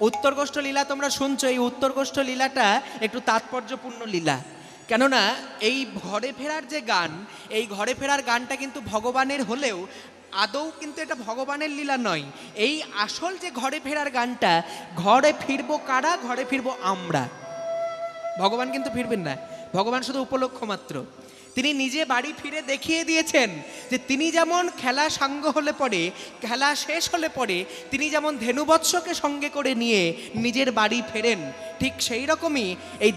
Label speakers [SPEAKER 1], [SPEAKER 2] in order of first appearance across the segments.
[SPEAKER 1] উত্তরগোষ্ঠ লীলা তোমরা শুনছো, এই উত্তরগোষ্ঠ লীলাটা একটু তাৎপর্যপূর্ণ লীলা। কেননা এই ঘরে ফেরার যে গান, এই ঘরে ফেরার গানটা কিন্তু ভগবানের হলেও আদৌ কিন্তু এটা ভগবানের লীলা নয়। এই আসল যে ঘরে ফেরার গানটা, ঘরে ফিরবো কারা, ঘরে ফিরবো আমরা। ভগবান কিন্তু ফিরবেন না, ভগবান শুধু উপলক্ষ মাত্র। তিনি নিজে বাড়ি ফিরে দেখিয়ে দিয়েছেন যে তিনি যেমন খেলা সাঙ্গ হলে পরে, খেলা শেষ হলে পরে তিনি যেমন ধেনুবৎসকে সঙ্গে করে নিয়ে নিজের বাড়ি ফেরেন, ঠিক সেই রকমই এই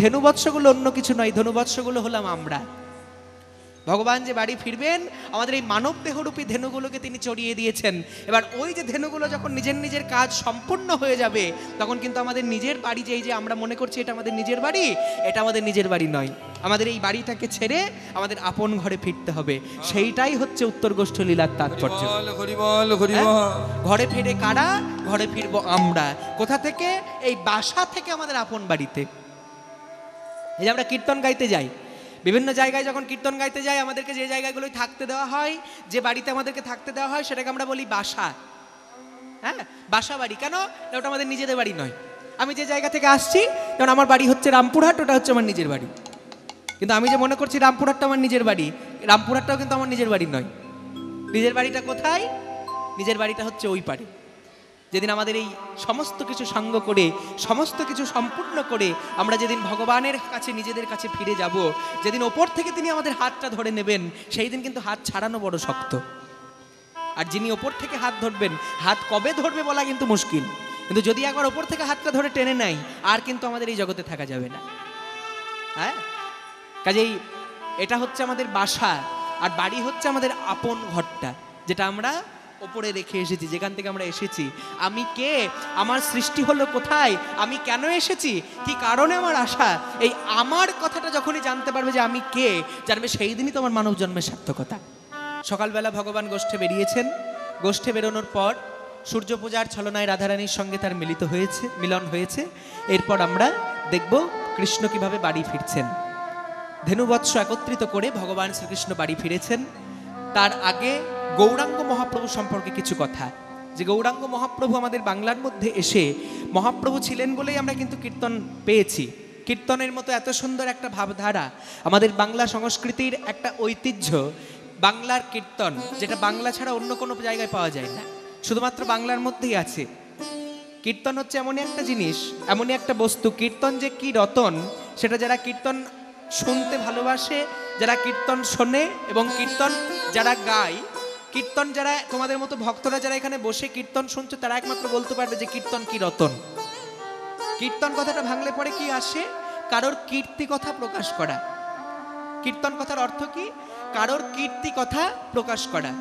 [SPEAKER 1] ধেনুবৎসগুলো অন্য কিছু নয়, ধেনুবৎসগুলো হলাম আমরা। ভগবান যে বাড়ি ফিরবেন, আমাদের এই মানব দেহরূপী ধেনুগুলোকে তিনি চড়িয়ে দিয়েছেন। এবার ওই যে ধেনুগুলো যখন নিজের নিজের কাজ সম্পূর্ণ হয়ে যাবে, তখন কিন্তু আমাদের নিজের বাড়ি, যে আমরা মনে করছি এটা আমাদের নিজের বাড়ি, এটা আমাদের নিজের বাড়ি নয়। আমাদের এই বাড়িটাকে ছেড়ে আমাদের আপন ঘরে ফিরতে হবে। সেইটাই হচ্ছে উত্তরগোষ্ঠ লীলার তাৎপর্য। ঘরে ফিরে কারা, ঘরে ফিরবো আমরা। কোথা থেকে? এই বাসা থেকে আমাদের আপন বাড়িতে। এই যে আমরা কীর্তন গাইতে যাই, বিভিন্ন জায়গায় যখন কীর্তন গাইতে যাই, আমাদেরকে যে জায়গাগুলোই থাকতে দেওয়া হয়, যে বাড়িতে আমাদেরকে থাকতে দেওয়া হয়, সেটাকে আমরা বলি বাসা। হ্যাঁ, বাসা বাড়ি। কেন? ওটা আমাদের নিজেদের বাড়ি নয়। আমি যে জায়গা থেকে আসছি, যেমন আমার বাড়ি হচ্ছে রামপুরহাট, ওটা হচ্ছে আমার নিজের বাড়ি। কিন্তু আমি যে মনে করছি রামপুরহাটটা আমার নিজের বাড়ি, রামপুরহাটটাও কিন্তু আমার নিজের বাড়ি নয়। নিজের বাড়িটা কোথায়? নিজের বাড়িটা হচ্ছে ওই পারে। যেদিন আমাদের এই সমস্ত কিছু সঙ্গ করে, সমস্ত কিছু সম্পূর্ণ করে আমরা যেদিন ভগবানের কাছে, নিজেদের কাছে ফিরে যাব, যেদিন ওপর থেকে তিনি আমাদের হাতটা ধরে নেবেন, সেই দিন কিন্তু হাত ছাড়ানো বড় শক্ত। আর যিনি ওপর থেকে হাত ধরবেন, হাত কবে ধরবে বলা কিন্তু মুশকিল, কিন্তু যদি একবার ওপর থেকে হাতটা ধরে টেনে নেয়, আর কিন্তু আমাদের এই জগতে থাকা যাবে না। হ্যাঁ, কাজেই এটা হচ্ছে আমাদের বাসা, আর বাড়ি হচ্ছে আমাদের আপন ঘরটা, যেটা আমরা ওপরে রেখে এসেছি, যেখান থেকে আমরা এসেছি। আমি কে, আমার সৃষ্টি হলো কোথায়, আমি কেন এসেছি, কি কারণে আমার আশা, এই আমার কথাটা যখনই জানতে পারবে যে আমি কে, জানবে সেই দিনই তোমার মানব জন্মের সার্থকতা। সকালবেলা ভগবান গোষ্ঠে বেরিয়েছেন। গোষ্ঠে বেরোনোর পর সূর্য পূজার ছলনায় রাধারানীর সঙ্গে তার মিলন হয়েছে। এরপর আমরা দেখব কৃষ্ণ কিভাবে বাড়ি ফিরছেন। ধেনুবৎস একত্রিত করে ভগবান শ্রীকৃষ্ণ বাড়ি ফিরেছেন। তার আগে গৌরাঙ্গ মহাপ্রভু সম্পর্কে কিছু কথা। যে গৌরাঙ্গ মহাপ্রভু আমাদের বাংলার মধ্যে এসে মহাপ্রভু ছিলেন বলেই আমরা কিন্তু কীর্তন পেয়েছি। কীর্তনের মতো এত সুন্দর একটা ভাবধারা, আমাদের বাংলা সংস্কৃতির একটা ঐতিহ্য, বাংলার কীর্তন, যেটা বাংলা ছাড়া অন্য কোনো জায়গায় পাওয়া যায় না, শুধুমাত্র বাংলার মধ্যেই আছে। কীর্তন হচ্ছে এমনই একটা জিনিস, এমনই একটা বস্তু, কীর্তন যে কি রতন, সেটা যারা কীর্তন শুনতে ভালোবাসে, যারা কীর্তন শোনে এবং কীর্তন যারা গায়, কীর্তন যারা তোমাদের মতো ভক্তরা যারা এখানে বসে কীর্তন শুনছো, তারা একমাত্র বলতে পারবে যে কীর্তন কি রতন। কীর্তন কথাটা ভাঙলে পরে কি আসে? কারোর কীর্তি কথা প্রকাশ করা। কীর্তন কথার অর্থ কি? কারোর কীর্তি কথা প্রকাশ করা।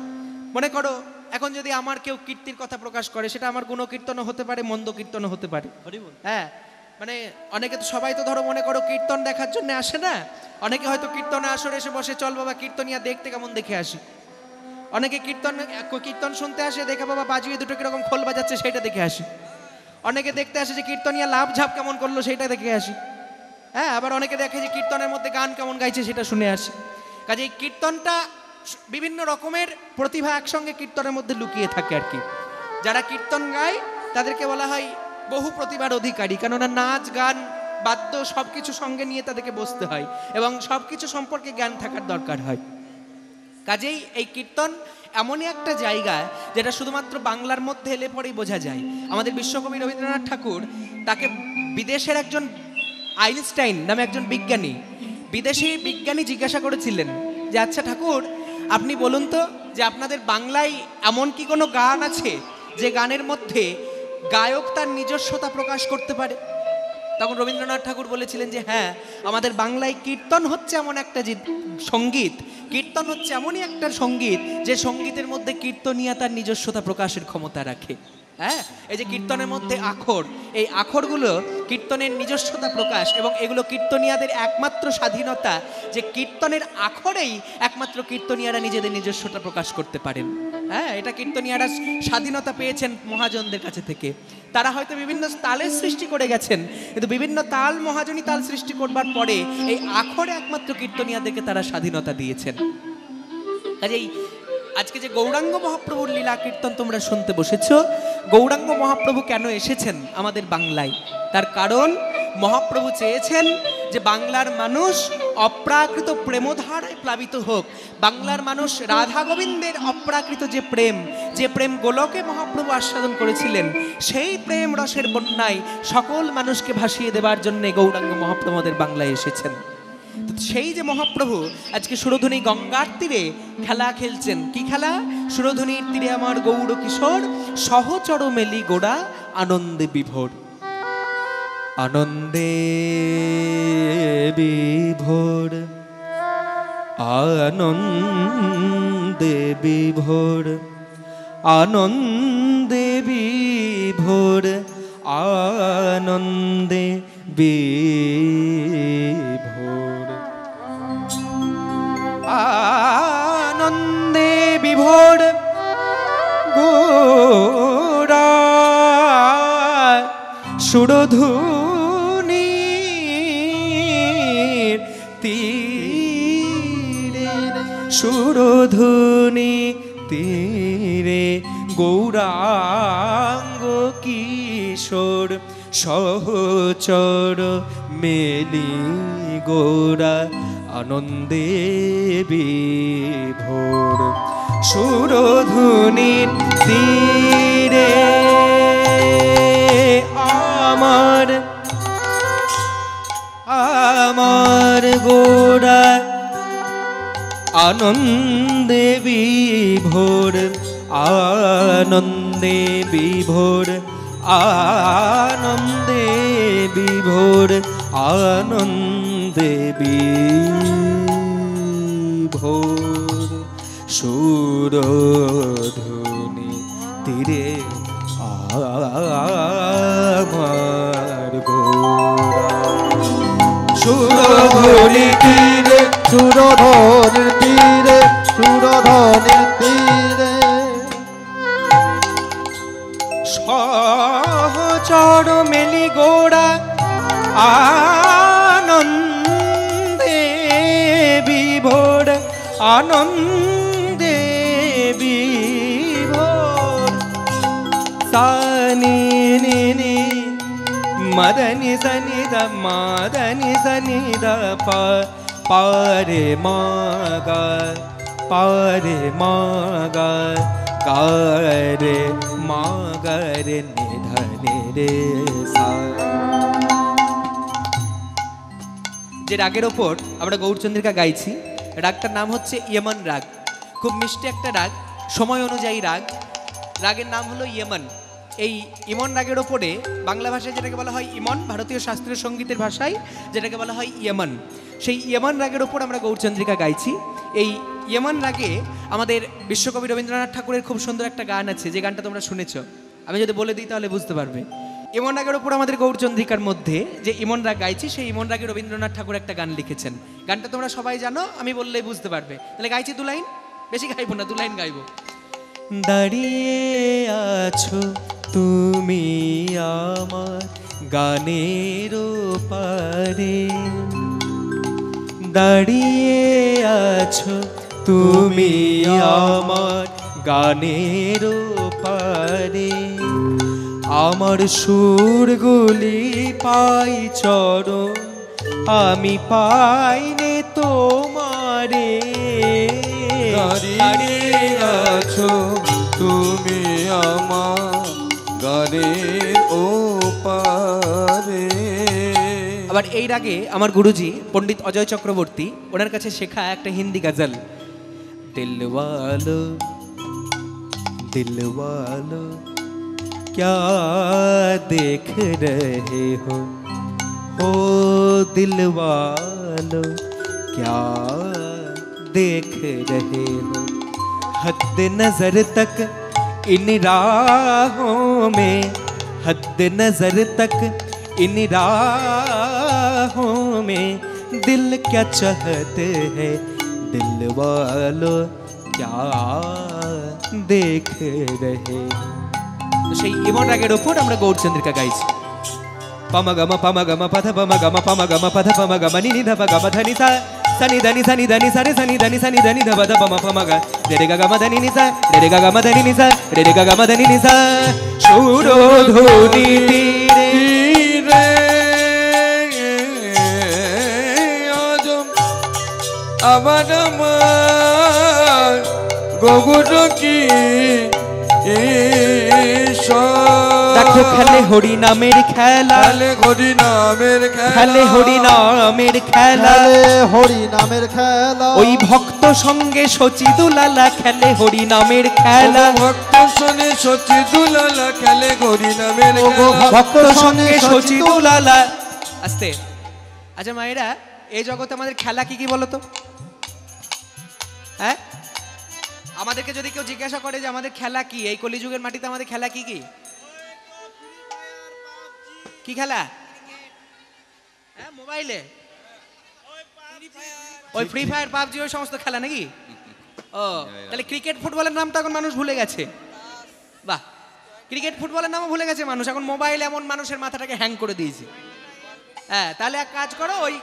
[SPEAKER 1] মনে করো এখন যদি আমার কেউ কীর্তির কথা প্রকাশ করে, সেটা আমার গুণ কীর্তনও হতে পারে, মন্দ কীর্তনও হতে পারে। হ্যাঁ, মানে অনেকে তো, সবাই তো ধরো মনে করো কীর্তন দেখার জন্য আসে না, অনেকে হয়তো কীর্তনে আসরে এসে বসে, চল বাবা কীর্তনিয়া দেখতে কেমন দেখে আসি। অনেকে কীর্তন শুনতে আসে, দেখে বাবা বাজিয়ে দুটো কিরকম খোল বাজাচ্ছে সেটা দেখে আসি। অনেকে দেখতে আসে যে কীর্তনিয়া লাভ ঝাপ কেমন করলো সেটা দেখে আসি। হ্যাঁ, আবার অনেকে দেখে যে কীর্তনের মধ্যে গান কেমন গাইছে সেটা শুনে আসি। কাজে এই কীর্তনটা বিভিন্ন রকমের প্রতিভা একসঙ্গে কীর্তনের মধ্যে লুকিয়ে থাকে আর কি। যারা কীর্তন গায় তাদেরকে বলা হয় বহু প্রতিভার অধিকারী, কেননা নাচ গান বাদ্য সবকিছু সঙ্গে নিয়ে তাদেরকে বসতে হয় এবং সবকিছু সম্পর্কে জ্ঞান থাকার দরকার হয়। কাজেই এই কীর্তন এমনই একটা জায়গা যেটা শুধুমাত্র বাংলার মধ্যে এলে পরেই বোঝা যায়। আমাদের বিশ্বকবি রবীন্দ্রনাথ ঠাকুর, তাকে বিদেশের একজন আইনস্টাইন নামে একজন বিদেশি বিজ্ঞানী জিজ্ঞাসা করেছিলেন যে আচ্ছা ঠাকুর, আপনি বলুন তো যে আপনাদের বাংলায় এমন কি কোনো গান আছে যে গানের মধ্যে গায়ক তার নিজস্বতা প্রকাশ করতে পারে? তখন রবীন্দ্রনাথ ঠাকুর বলেছিলেন যে হ্যাঁ, আমাদের বাংলায় কীর্তন হচ্ছে এমন একটা সঙ্গীত, কীর্তন হচ্ছে এমনই একটা সঙ্গীত যে সঙ্গীতের মধ্যে কীর্তনিয়া তার নিজস্বতা প্রকাশের ক্ষমতা রাখে। হ্যাঁ, এই যে কীর্তনের মধ্যে আখর, এই আখরগুলো কীর্তনের নিজস্বতা প্রকাশ, এবং এগুলো কীর্তনিয়াদের একমাত্র স্বাধীনতা, যে কীর্তনের আখরেই একমাত্র কীর্তনিয়ারা নিজেদের নিজস্বতা প্রকাশ করতে পারেন। হ্যাঁ, এটা কীর্তনিয়ারা স্বাধীনতা পেয়েছেন মহাজনদের কাছে থেকে। তারা হয়তো বিভিন্ন তালের সৃষ্টি করে গেছেন, কিন্তু বিভিন্ন তাল, মহাজনী তাল সৃষ্টি করবার পরে এই আখরে একমাত্র কীর্তনিয়াদেরকে তারা স্বাধীনতা দিয়েছেন। কাজেই আজকে যে গৌরাঙ্গ মহাপ্রভুর লীলা কীর্তন তোমরা শুনতে বসেছ, গৌরাঙ্গ মহাপ্রভু কেন এসেছেন আমাদের বাংলায়? তার কারণ মহাপ্রভু চেয়েছেন যে বাংলার মানুষ অপ্রাকৃত প্রেমধারায় প্লাবিত হোক। বাংলার মানুষ রাধা গোবিন্দের অপ্রাকৃত যে প্রেম গোলকে মহাপ্রভু আস্বাদন করেছিলেন, সেই প্রেম রসের বন্যায় সকল মানুষকে ভাসিয়ে দেবার জন্য গৌরাঙ্গ মহাপ্রভু আমাদের বাংলায় এসেছেন। সেই যে মহাপ্রভু আজকে সুরধুনী গঙ্গার তীরে খেলা খেলছেন। কি খেলা? সুরধুনীর তীরে আমার গৌর কিশোর সহচর মেলি গোড়া আনন্দে বিভোর। আনন্দে বিভোর, আনন্দে বিভোর, আনন্দে বিভোর, আনন্দে বিভোর, আনন্দে বিভোর গোরা সুরধুনীর তীরে, সুরধুনী তীরে গৌরাঙ্গ কিশোর সহচর মেলি গোরা আনন্দে বিভোর। সুরধুনীর তীরে আমার আমার গোরা আনন্দে বিভোর, আনন্দে বিভোর, আনন্দে বিভোর, আনন্দে বিভোর। সুরধুনী তীরে আমার গোরা, সুরধুনী তীরে,
[SPEAKER 2] সুরধুনীর তীরে, সুরধুনীর তীরে
[SPEAKER 1] সহচর মেলি গোড়া আনন্দে বিভোর, আনন্দে বিভোর। সানি নি মদনি সনি দ মদনি সনি দ পারে মাগা, পারে মাগা, গারে মাগারে নিধনে রে সা। যে রাগের ওপর আমরা গৌরচন্দ্রিকা গাইছি, রাগটার নাম হচ্ছে ইয়েমন রাগ। খুব মিষ্টি একটা রাগ, সময় অনুযায়ী রাগ। রাগের নাম হলো ইয়েমন। এই ইমন রাগের ওপরে বাংলা ভাষায় যেটাকে বলা হয় ইমন, ভারতীয় শাস্ত্রীয় সঙ্গীতের ভাষায় যেটাকে বলা হয় ইয়েমন, সেই ইয়েমন রাগের ওপর আমরা গৌরচন্দ্রিকা গাইছি। এই ইয়েমন রাগে আমাদের বিশ্বকবি রবীন্দ্রনাথ ঠাকুরের খুব সুন্দর একটা গান আছে, যে গানটা তোমরা শুনেছো। আমি যদি বলে দিই তাহলে বুঝতে পারবে। ইমন রাগের ওপর আমাদের গৌরচন্দ্রিকার মধ্যে যে ইমন রাগ গাইছি, সেই ইমন রাগে রবীন্দ্রনাথ ঠাকুর একটা গান লিখেছেন। গানটা তোমরা সবাই জানো, আমি বললেই বুঝতে পারবে। তাহলে গাইছি দু লাইন, বেশি গাইবো না, দু লাইন গাইবো। দাঁড়িয়ে আছো তুমি আমার গানের পারে, দাঁড়িয়ে আছো তুমি আমার গানের পারে, আমার সুরগুলি পাই চরণ আমি পাইনে তোমারে।
[SPEAKER 2] দাঁড়িয়ে আছো তুমি আমার গানের ওপারে।
[SPEAKER 1] আবার এই রাগে আমার গুরুজি পণ্ডিত অজয় চক্রবর্তী, ওনার কাছে শেখা একটা হিন্দি গজল। দিলওয়ালো দিলওয়ালো क्या देख रहे हो दिलवालो क्या देख रहे हो, हद नजर तक इन राहों में, हद नजर तक इन राहों में, दिल क्या चाहते हैं दिलवालो क्या देख रहे हो। সেই ইমন রাগের ওপর আমরা গৌরচন্দ্রিকা গাইছি। পামা গামা পামা গামা পাধা পামা গামা পামা গামা পাধা পামা গামা নি নি ধা পা গামা ধা নি সা sani dani sani dani sare sani dani sani dani da bada pama pama ga re ga ga ma dani ni sa re ga ma dani ni sa re ga ma dani ni sa সুরধুনি তীরে
[SPEAKER 2] আজম আবার আমার গগুর কি
[SPEAKER 1] দেখো খেলে হরি নামের খেলা
[SPEAKER 2] খেলে হরি নামের খেলা
[SPEAKER 1] খেলে হরি নামের খেলা
[SPEAKER 3] হরি নামের খেলা
[SPEAKER 1] ওই ভক্ত সঙ্গে সচি দুলালা খেলে হরি নামের খেলা
[SPEAKER 2] ভক্ত শোনে সচি দুলালা খেলে হরি নামের খেলা
[SPEAKER 1] ভক্ত সঙ্গে সচি দুলালা আস্তে আচ্ছা মায়েরা এই জগতে আমাদের খেলা কি কি বলো তো হ্যাঁ আমাদেরকে যদি কেউ জিজ্ঞাসা করে যে আমাদের খেলা কি এই কলিযুগের মাটিতে আমাদের খেলা কি কি কি খেলা হ্যাঁ মোবাইলে ওই ফ্রি ফায়ার পাবজি ওই সমস্ত খেলা নাকি ও তাহলে ক্রিকেট ফুটবলের নাম তো এখন মানুষ ভুলে গেছে বাহ ক্রিকেট ফুটবলের নামও ভুলে গেছে মানুষ এখন মোবাইল এমন মানুষের মাথাটাকে হ্যাং করে দিয়েছে হ্যাঁ তাহলে এক কাজ করো ওই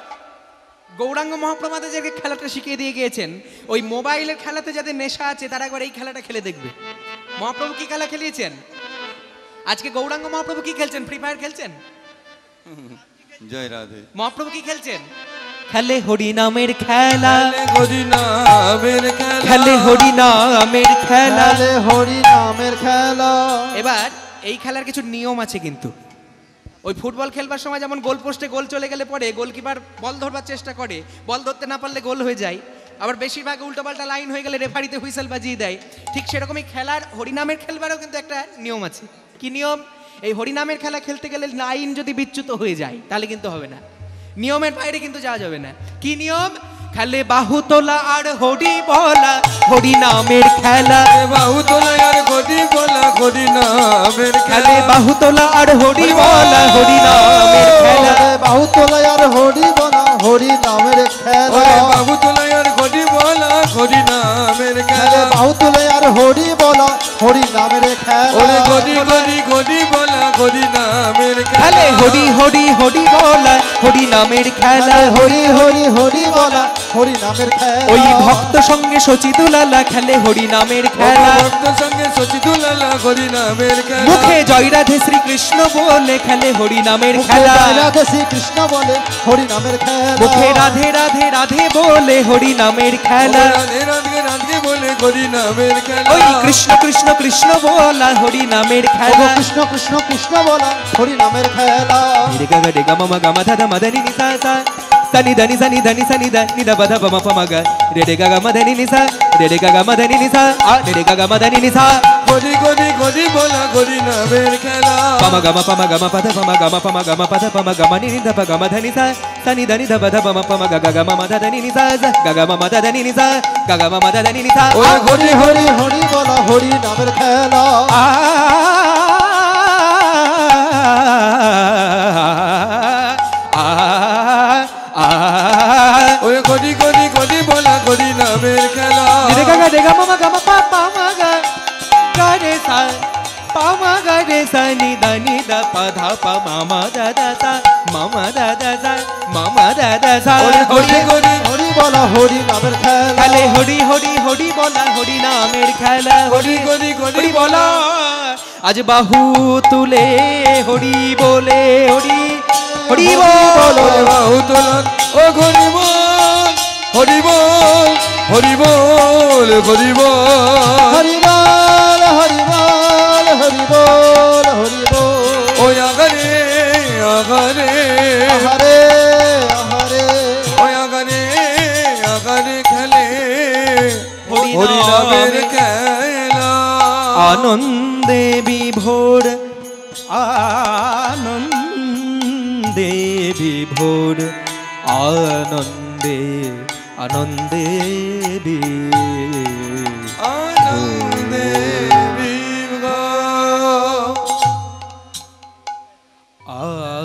[SPEAKER 1] গৌরাঙ্গ মহাপ্রমাদে যে খেলাটা শিখিয়ে দিয়ে গিয়েছেন ওই মোবাইলের খেলাতে যাদের নেশা আছে তারা একবার এই খেলাটা খেলে দেখবে মহাপ্রভু কি খেলা খেলিয়েছেন আজকে গৌরাঙ্গ মহাপ্রভু কি খেলছেন ফ্রি ফায়ার খেলছেন
[SPEAKER 2] জয় রাধে
[SPEAKER 1] মহাপ্রভু কি খেলছেন খেলে হরি নামের খেলা
[SPEAKER 2] হরি নামের খেলা
[SPEAKER 1] খেলে হরি নামের খেলা
[SPEAKER 3] খেলে হরি নামের খেলা
[SPEAKER 1] এবার এই খেলার কিছু নিয়ম আছে কিন্তু ওই ফুটবল খেলবার সময় যেমন গোল পোস্টে গোল চলে গেলে পরে গোলকিপার বল ধরবার চেষ্টা করে বল ধরতে না পারলে গোল হয়ে যায় আবার বেশিরভাগ উল্টোপাল্টা লাইন হয়ে গেলে রেফারিতে হুইসেল বাজিয়ে দেয় ঠিক সেরকমই খেলার হরিনামের খেলবারও কিন্তু একটা নিয়ম আছে কি নিয়ম এই হরিনামের খেলা খেলতে গেলে লাইন যদি বিচ্যুত হয়ে যায় তাহলে কিন্তু হবে না নিয়মের বাইরে কিন্তু যাওয়া যাবে না কি নিয়ম খেলে বাহু তোলা আর হরি বলা হরি নামের খেলা
[SPEAKER 2] বাহু তোলা আর হরি বলা হরি নামের
[SPEAKER 1] খেলে বাহু তোলা আর হরি বলা হরি নামের খেলা
[SPEAKER 3] বাহু তোলা আর হরি বলা হরি নামের খেলা
[SPEAKER 2] বাহু তোলা আর হরি বলা হরি নামের খেলা
[SPEAKER 3] বাহু তোলা আর হরি বলা হরি নামের খেলা
[SPEAKER 2] গদি গদি গদি বলা হরি নামের
[SPEAKER 1] খেলে হরি হরি হরি বলা হরি নামের খেলা
[SPEAKER 3] হরি হরি হরি বলা হরি নামের খেলা
[SPEAKER 1] ওই ভক্ত সঙ্গে সচি দুলালা খেলে হরি নামের খেলা
[SPEAKER 2] ভক্ত সঙ্গে সচি দুলালা হরি নামের খেলা
[SPEAKER 1] মুখে জয় রাধে শ্রীকৃষ্ণ বলে খেলে হরি নামের খেলা
[SPEAKER 3] রাধে শ্রী কৃষ্ণ বলে হরি নামের খেলা
[SPEAKER 1] মুখে রাধে রাধে রাধে বলে হরি নামের খেলা
[SPEAKER 2] রাধে রাধে রাধে বলে হরি নামের খেলা
[SPEAKER 1] ওই কৃষ্ণ কৃষ্ণ কৃষ্ণ বলা হরি নামের খেলা
[SPEAKER 3] কৃষ্ণ কৃষ্ণ কৃষ্ণ বলা হরি নামের খেলা
[SPEAKER 1] রে গা রে গা মা গা মা ধা মা নি সা সা sani dani sani dani sani da ni da ba da pa ma pa ma ga re ga ma dani ni sa re ga ma dani ni sa a re ga ma dani ni sa
[SPEAKER 2] গদি গদি গদি বলা হরি নামের খেলা
[SPEAKER 1] pa ma ga ma pa da pa ma ga ma pa ma ga ma pa da pa ma ga ma ni da pa ga ma dani sa sani dani da ba da pa ma ga ma da dani ni sa ga ma da dani ni sa ga ma da dani ni sa
[SPEAKER 3] ও হরি হরি হরি বলা হরি নামের খেলা
[SPEAKER 2] ওই গদি গদি গদি বলা হরি নামের খেলা
[SPEAKER 1] রে গা মা গা মা পা মা গা গা রে সা পা মা গা রে সা নি দা পা ধা পা মা মা দা দা সা মা মা দা দা সা মা মা দা দা সা
[SPEAKER 2] গদি গদি
[SPEAKER 3] হরি বলা হরি নামের খেলা
[SPEAKER 1] খেলে হরি হরি হরি বলা হরি নামের খেলা
[SPEAKER 2] গদি গদি গদি
[SPEAKER 1] হরি বলা আজ বাহু তুলে হরি বলে হরি হরি বল
[SPEAKER 2] বাহু তোলন ও হরি বল হরি বল হরি বল হরি বল
[SPEAKER 3] হরি বল হরি বল হরি বল হরি বল
[SPEAKER 2] ওই আগারে আগারে
[SPEAKER 3] আহারে আহারে
[SPEAKER 2] ওই আগারে আগারে খেলে
[SPEAKER 1] হরি
[SPEAKER 2] হরি নামের
[SPEAKER 1] নামের
[SPEAKER 2] খেলা
[SPEAKER 1] আনন্দে বিভোর আনন্দে বিভোর আনন্দে আনন্দে
[SPEAKER 2] আনন্দে বিভা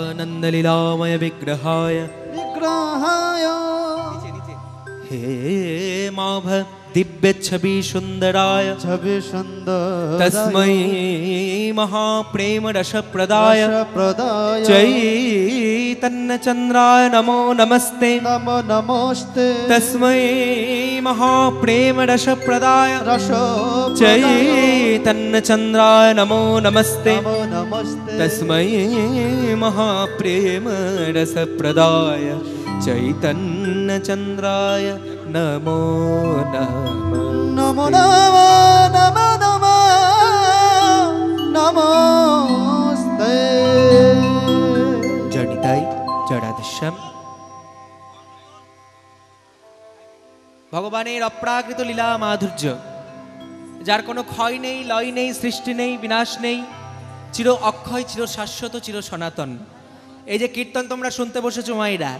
[SPEAKER 1] আনন্দ লীলাময় বিগ্রহায়
[SPEAKER 3] বিগ্রহায়
[SPEAKER 1] হে মাভ दिव्यच्छवि सुन्दराय
[SPEAKER 3] छवि सुन्दर
[SPEAKER 1] तस्मै महाप्रेम रसप्रदाय
[SPEAKER 3] प्रदाय
[SPEAKER 1] चैतन्यचन्द्राय नमो नमस्ते
[SPEAKER 3] नमो नमस्ते
[SPEAKER 1] तस्मै महाप्रेम रसप्रदाय
[SPEAKER 3] रस
[SPEAKER 1] चैतन्यचन्द्राय नमो नमस्ते
[SPEAKER 3] नमो नमस्ते
[SPEAKER 1] तस्मै महाप्रेम रसप्रदाय चैतन्यचन्द्राय नमो नमः
[SPEAKER 3] नमो नमो नमो नमो नमस्ते
[SPEAKER 1] जडिताय जडादिश्यम ভগবানের অপ্রাকৃত লীলা মাধুর্য, যার কোনো ক্ষয় নেই, লয় নেই, সৃষ্টি নেই, বিনাশ নেই, চির অক্ষয়, চির শাশ্বত, চির সনাতন। এই যে কীর্তন তোমরা শুনতে বসেছো মায়েরা,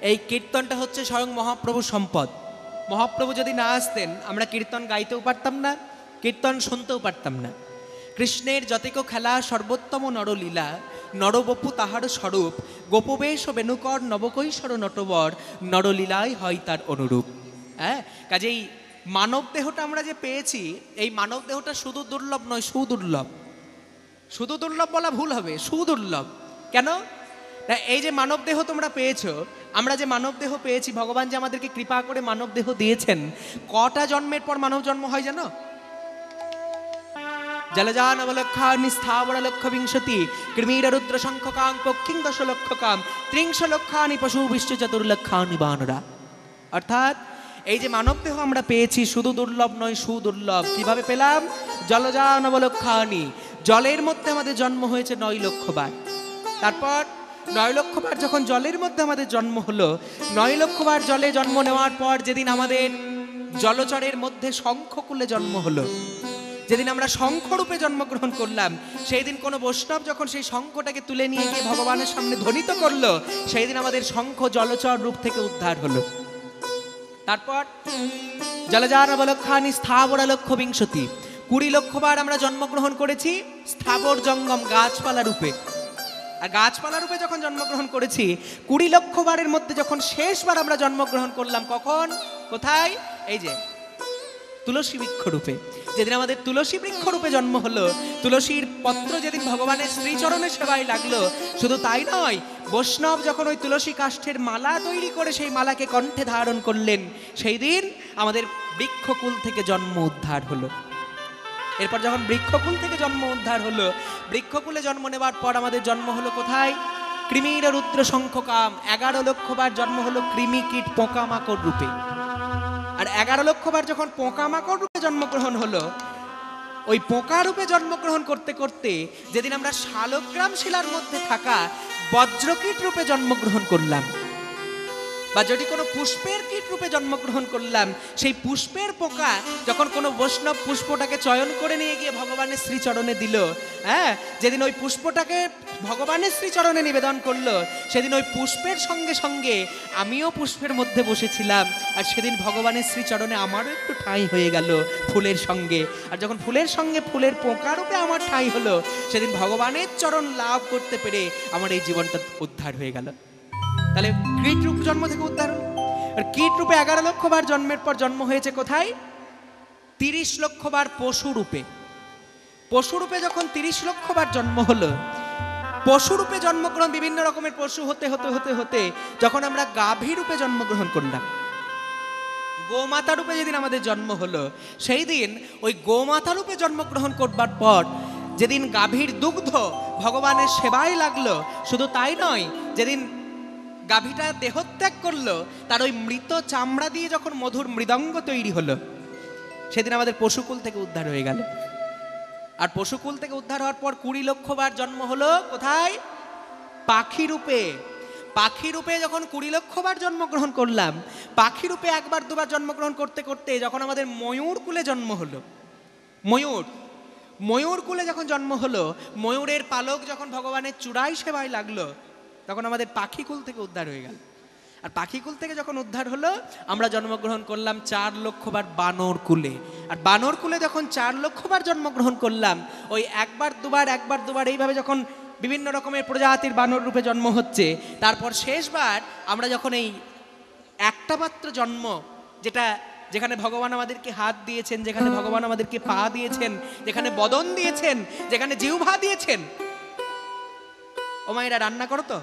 [SPEAKER 1] এই কীর্তনটা হচ্ছে স্বয়ং মহাপ্রভুর সম্পদ। মহাপ্রভু যদি না আসতেন আমরা কীর্তন গাইতেও পারতাম না, কীর্তন শুনতেও পারতাম না। কৃষ্ণের যতিক খেলা সর্বোত্তম নরলীলা, নরবপু তাহার স্বরূপ, গোপবেশ বেণুকর নবকৈশোর নটবর, নরলীলায় হয় তার অনুরূপ। হ্যাঁ, কাজেই মানব দেহটা আমরা যে পেয়েছি, এই মানব দেহটা শুধু দুর্লভ নয়, সুদুর্লভ। শুধু দুর্লভ বলা ভুল হবে, সুদুর্লভ। কেন না, এই যে মানব দেহ তোমরা পেয়েছো, আমরা যে মানব দেহ পেয়েছি, ভগবান যে আমাদেরকে কৃপা করে মানব দেহ দিয়েছেন, কটা জন্মের পর মানব জন্ম হয় জানো? জলজান অবলক্ষানি স্থাবর লক্ষ বিংশতি কৃমির রুদ্র শঙ্খকাং পক্ষিং দশ লক্ষকাম ত্রিংশ লক্ষানি পশু বিশ্ব চতুর্লক্ষানি বানরা। অর্থাৎ এই যে মানব দেহ আমরা পেয়েছি শুধু দুর্লভ নয়, সুদুর্লভ। কিভাবে পেলাম? জলজান অবলক্ষানি, জলের মধ্যে আমাদের জন্ম হয়েছে 9 লক্ষ বার। তারপর 9 লক্ষ বার যখন জলের মধ্যে আমাদের জন্ম হলো, 9 লক্ষ বার জলে জন্ম নেওয়ার পর যেদিন আমাদের জলচরের মধ্যে শঙ্খকুলে জন্ম হলো, যেদিন আমরা শঙ্খরূপে জন্মগ্রহণ করলাম, সেই দিন কোনো বৈষ্ণব যখন সেই শঙ্খটাকে তুলে নিয়ে গিয়ে ভগবানের সামনে ধ্বনিত করলো, সেই দিন আমাদের শঙ্খ জলচর রূপ থেকে উদ্ধার হলো। তারপর জলজান অবলক্ষানি স্থাবর লক্ষ বিংশতি, 20 লক্ষ বার আমরা জন্মগ্রহণ করেছি স্থাবর জঙ্গম গাছপালা রূপে। আর গাছপালা রূপে যখন জন্মগ্রহণ করেছি, 20 লক্ষ বারের মধ্যে যখন শেষবার আমরা জন্মগ্রহণ করলাম, কখন, কোথায়? এই যে তুলসী বৃক্ষ রূপে। যেদিন আমাদের তুলসী বৃক্ষ রূপে জন্ম হলো, তুলসীর পত্র যেদিন ভগবানের শ্রীচরণের সেবায় লাগলো, শুধু তাই নয়, বৈষ্ণব যখন ওই তুলসী কাষ্ঠের মালা তৈরি করে সেই মালাকে কণ্ঠে ধারণ করলেন, সেই দিন আমাদের বৃক্ষকুল থেকে জন্ম উদ্ধার হলো। এরপর যখন বৃক্ষকুল থেকে জন্ম উদ্ধার হলো, বৃক্ষকুলে জন্ম নেবার পর আমাদের জন্ম হলো কোথায়? কৃমির রুদ্র শঙ্খকাম, 11 লক্ষ বার জন্ম হলো কৃমি কীট পোকামাকড় রূপে। আর 11 লক্ষ বার যখন পোকামাকড় রূপে জন্মগ্রহণ হলো, ওই পোকা রূপে জন্মগ্রহণ করতে করতে যেদিন আমরা শালগ্রাম শিলার মধ্যে থাকা বজ্রকীট রূপে জন্মগ্রহণ করলাম, বা যদি কোনো পুষ্পের কীট রূপে জন্মগ্রহণ করলাম, সেই পুষ্পের পোকা যখন কোনো বৈষ্ণব পুষ্পটাকে চয়ন করে নিয়ে গিয়ে ভগবানের শ্রীচরণে দিল, হ্যাঁ, যেদিন ওই পুষ্পটাকে ভগবানের শ্রীচরণে নিবেদন করলো, সেদিন ওই পুষ্পের সঙ্গে সঙ্গে আমিও পুষ্পের মধ্যে বসেছিলাম। আর সেদিন ভগবানের শ্রীচরণে আমারও একটু ঠাঁই হয়ে গেল ফুলের সঙ্গে। আর যখন ফুলের সঙ্গে ফুলের পোকা রূপে আমার ঠাঁই হলো, সেদিন ভগবানের চরণ লাভ করতে পেরে আমার এই জীবনটা উদ্ধার হয়ে গেল। তাহলে কীট রূপ জন্ম থেকে উদ্ধার হল। আর কীট রূপে 11 লক্ষ বার জন্মের পর জন্ম হয়েছে কোথায়? 30 লক্ষ বার পশু রূপে। পশু রূপে যখন 30 লক্ষ বার জন্ম হলো, পশু রূপে জন্মগ্রহণ বিভিন্ন রকমের পশু হতে হতে হতে হতে যখন আমরা গাভী রূপে জন্মগ্রহণ করলাম, গোমাতা রূপে যেদিন আমাদের জন্ম হলো, সেই দিন ওই গোমাতা রূপে জন্মগ্রহণ করবার পর যেদিন গাভীর দুগ্ধ ভগবানের সেবায় লাগলো, শুধু তাই নয়, যেদিন গাভীটা দেহত্যাগ করলো, তার ওই মৃত চামড়া দিয়ে যখন মধুর মৃদঙ্গ তৈরি হলো, সেদিন আমাদের পশুকুল থেকে উদ্ধার হয়ে গেল। আর পশুকুল থেকে উদ্ধার হওয়ার পর 20 লক্ষ বার জন্ম হলো কোথায়? পাখি রূপে। পাখি রূপে যখন 20 লক্ষ বার জন্মগ্রহণ করলাম, পাখি রূপে একবার দুবার জন্মগ্রহণ করতে করতে যখন আমাদের ময়ূর কুলে জন্ম হলো, ময়ূর কুলে যখন জন্ম হলো, ময়ূরের পালক যখন ভগবানের চূড়াই সেবায় লাগলো, তখন আমাদের পাখিকুল থেকে উদ্ধার হয়ে গেল। আর পাখিকুল থেকে যখন উদ্ধার হলো, আমরা জন্মগ্রহণ করলাম 4 লক্ষ বার বানর কুলে। আর বানর কুলে যখন 4 লক্ষ বার জন্মগ্রহণ করলাম, ওই একবার দুবার এইভাবে যখন বিভিন্ন রকমের প্রজাতির বানর রূপে জন্ম হচ্ছে, তারপর শেষবার আমরা যখন এই একটা মাত্র জন্ম, যেটা যেখানে ভগবান আমাদেরকে হাত দিয়েছেন, যেখানে ভগবান আমাদেরকে পা দিয়েছেন, যেখানে বদন দিয়েছেন, যেখানে জিহ্বা দিয়েছেন। ও মায়েরা রান্না করো তো,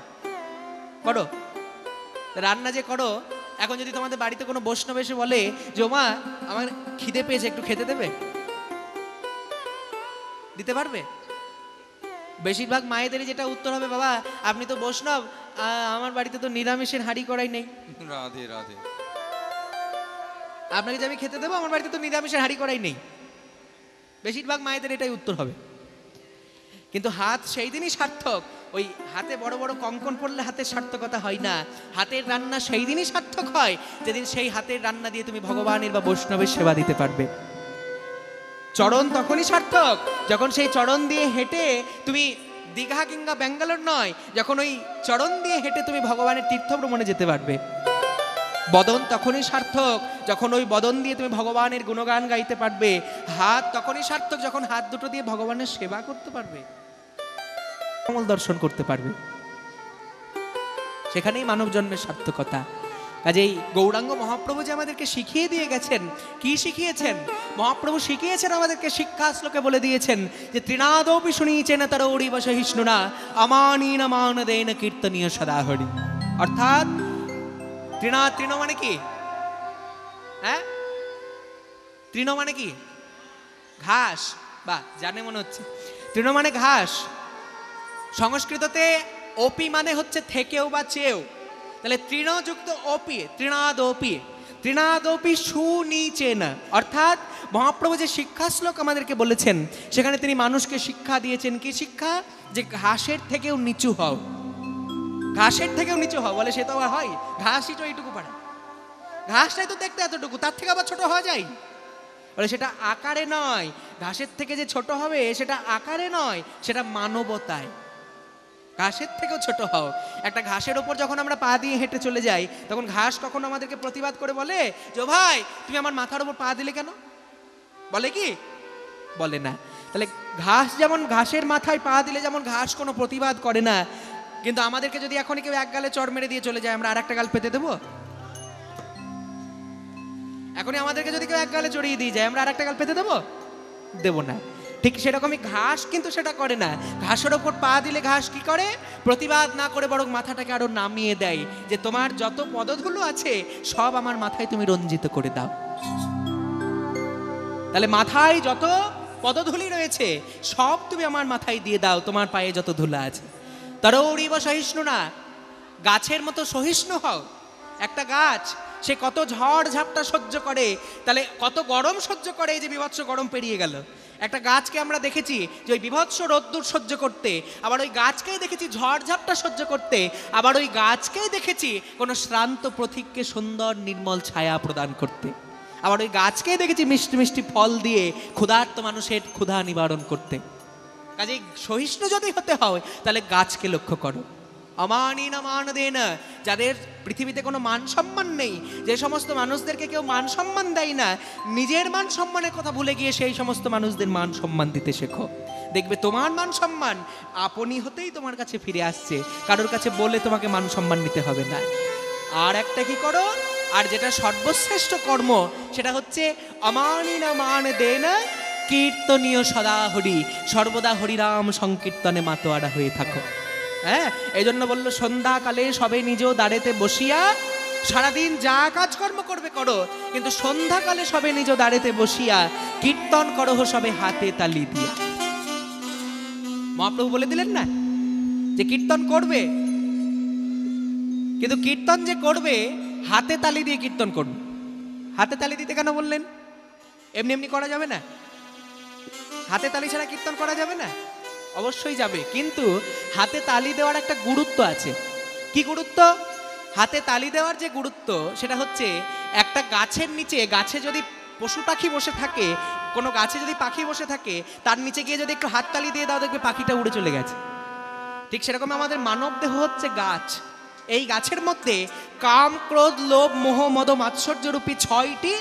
[SPEAKER 1] করো রান্না যে করো। এখন যদি তোমাদের বাড়িতে কোনো বৈষ্ণব এসে বলে যে ও মা আমার খিদে পেয়েছে, একটু খেতে দেবে, দিতে পারবে? বেশিরভাগ মায়েদেরই যেটা উত্তর হবে, বাবা আপনি তো বৈষ্ণব, আমার বাড়িতে তো নিরামিষের হাঁড়ি কড়াই নেই,
[SPEAKER 2] রাধে রাধে,
[SPEAKER 1] আপনাকে যে আমি খেতে দেবো, আমার বাড়িতে তো নিরামিষের হাঁড়ি কড়াই নেই। বেশিরভাগ মায়েদের এটাই উত্তর হবে। কিন্তু হাত সেই দিনই সার্থক। ওই হাতে বড় বড় কঙ্কন পড়লে হাতের সার্থকতা হয় না। হাতের রান্না সেই দিনই সার্থক হয় যেদিন সেই হাতের রান্না দিয়ে তুমি ভগবানের বা বৈষ্ণবের সেবা দিতে পারবে। চরণ তখনই সার্থক যখন সেই চরণ দিয়ে হেঁটে তুমি দীঘা কিংবা ব্যাঙ্গালোর নয়, যখন ওই চরণ দিয়ে হেঁটে তুমি ভগবানের তীর্থ ভ্রমণে যেতে পারবে। বদন তখনই সার্থক যখন ওই বদন দিয়ে তুমি ভগবানের গুণগান গাইতে পারবে। হাত তখনই সার্থক যখন হাত দুটো দিয়ে ভগবানের সেবা করতে পারবে, কমল দর্শন করতে পারবে। সেখানেই মানব জন্মের সার্থকতা। কাজেই গৌরাঙ্গ মহাপ্রভু যে আমাদেরকে শিখিয়ে দিয়ে গেছেন, কি শিখিয়েছেন? মহাপ্রভু শিখিয়েছেন আমাদেরকে, শিক্ষা শ্লোকে বলে দিয়েছেন যে তৃণাদৌপি শুনিয়েছেন তার ওড়ি বসে হিষ্ণুনা আমানীন মান দেন কীর্তনীয় সদা হরি। অর্থাৎ তৃণ, তৃণ মানে কি? হ্যাঁ, তৃণ মানে কি? ঘাস। বা জানে মনে হচ্ছে। তৃণ মানে ঘাস। সংস্কৃততে ওপি মানে হচ্ছে থেকেও বা চেয়েও। তাহলে তৃণযুক্ত ওপি, তৃণাদৌপি, তৃণাদৌপি সুনিচেন। অর্থাৎ মহাপ্রভু যে শিক্ষা শ্লোক আমাদেরকে বলেছেন, সেখানে তিনি মানুষকে শিক্ষা দিয়েছেন। কি শিক্ষা? যে ঘাসের থেকেও নিচু হও, ঘাসের থেকেও নিচু হও। বলে সে তো আবার হয়, ঘাসই তো এইটুকু পারে, ঘাসটাই তো দেখতে এতটুকু, তার থেকে আবার ছোট হওয়া যায়? বলে সেটা আকারে নয়, ঘাসের থেকে যে ছোট হবে সেটা আকারে নয়, সেটা মানবতায়। ঘাসের থেকেও ছোট হও। একটা ঘাসের ওপর যখন আমরা পা দিয়ে হেঁটে চলে যাই, তখন ঘাস কখনো আমাদেরকে প্রতিবাদ করে বলে যে ভাই তুমি আমার মাথার ওপর পা দিলে কেন? বলে কি? বলে না। তাহলে ঘাস যেমন ঘাসের মাথায় পা দিলে যেমন ঘাস কোনো প্রতিবাদ করে না, কিন্তু আমাদেরকে যদি এখনই কেউ এক গালে চড় মেরে দিয়ে চলে যায়, আমরা আর একটা গাল পেতে দেবো? এখনই আমাদেরকে যদি কেউ এক গালে চড়িয়ে দিয়ে যায়, আমরা আর একটা গাল পেতে দেবো? দেবো না। ঠিক সেরকমই ঘাস কিন্তু সেটা করে না। ঘাসের ওপর পা দিলে ঘাস কি করে? প্রতিবাদ না করে বরং মাথাটাকে আরো নামিয়ে দেয়, যে তোমার যত পদধূলো আছে সব আমার মাথায় তুমি রঞ্জিত করে দাও। তাহলে মাথায় যত পদধূলি রয়েছে সব তুমি আমার মাথায় দিয়ে দাও, তোমার পায়ে যত ধুলা আছে। তরৌরিব সহিষ্ণু না, গাছের মতো সহিষ্ণু হও। একটা গাছ সে কত ঝড় ঝাপটা সহ্য করে, তাহলে কত গরম সহ্য করে, এই যে বিভৎস গরম পেরিয়ে গেল। একটা গাছকে আমরা দেখেছি যে ওই বিভৎস রোদ্দুর সহ্য করতে, আবার ওই গাছকেই দেখেছি ঝড় ঝাপটা সহ্য করতে, আবার ওই গাছকেই দেখেছি কোনো শ্রান্ত পথিককে সুন্দর নির্মল ছায়া প্রদান করতে, আবার ওই গাছকেই দেখেছি মিষ্টি মিষ্টি ফল দিয়ে ক্ষুধার্ত মানুষের ক্ষুধা নিবারণ করতে। কাজেই সহিষ্ণু যদি হতে হয় তাহলে গাছকে লক্ষ্য করো। অমানিনা মান দেন, যাদের পৃথিবীতে কোনো মান সম্মান নেই, যে সমস্ত মানুষদেরকে কেউ মান সম্মান দেয় না, নিজের মান সম্মানের কথা ভুলে গিয়ে সেই সমস্ত মানুষদের মান সম্মান দিতে শেখো। দেখবে তোমার মান সম্মান আপনি হতেই তোমার কাছে ফিরে আসছে, কারোর কাছে বলে তোমাকে মান সম্মান নিতে হবে না। আর একটা কি করো, আর যেটা সর্বশ্রেষ্ঠ কর্ম, সেটা হচ্ছে অমানিনা মান দেন কীর্তনীয় সদা হরি, সর্বদা হরিরাম সংকীর্তনে মাতোয়ারা হয়ে থাকো। হ্যাঁ, এই জন্য বললো সন্ধ্যাকালে সবে নিজ দাঁড়েতে বসিয়া, সারাদিন যা কাজকর্ম করবে করো, কিন্তু সন্ধ্যাকালে সবে নিজ দাঁড়েতে বসিয়া কীর্তন করো সবে হাতে তালি দিয়া। মহাপ্রভু বলে দিলেন না যে কীর্তন করবে, কিন্তু কীর্তন যে করবে হাতে তালি দিয়ে কীর্তন করবে। হাতে তালি দিতে কেন বললেন? এমনি এমনি করা যাবে না, হাতে তালি ছাড়া কীর্তন করা যাবে না। অবশ্যই যাবে, কিন্তু হাতে তালি দেওয়ার একটা গুরুত্ব আছে। কি গুরুত্ব? হাতে তালি দেওয়ার যে গুরুত্ব সেটা হচ্ছে, একটা গাছের নিচে, গাছে যদি পশু পাখি বসে থাকে, কোনো গাছে যদি পাখি বসে থাকে, তার নিচে গিয়ে যদি একটু হাত তালি দিয়ে দাও, দেখবে পাখিটা উড়ে চলে গেছে। ঠিক সেরকম আমাদের মানব দেহ হচ্ছে গাছ। এই গাছের মধ্যে কাম, ক্রোধ, লোভ, মোহ, মদ, মাৎসর্য রূপী 6টি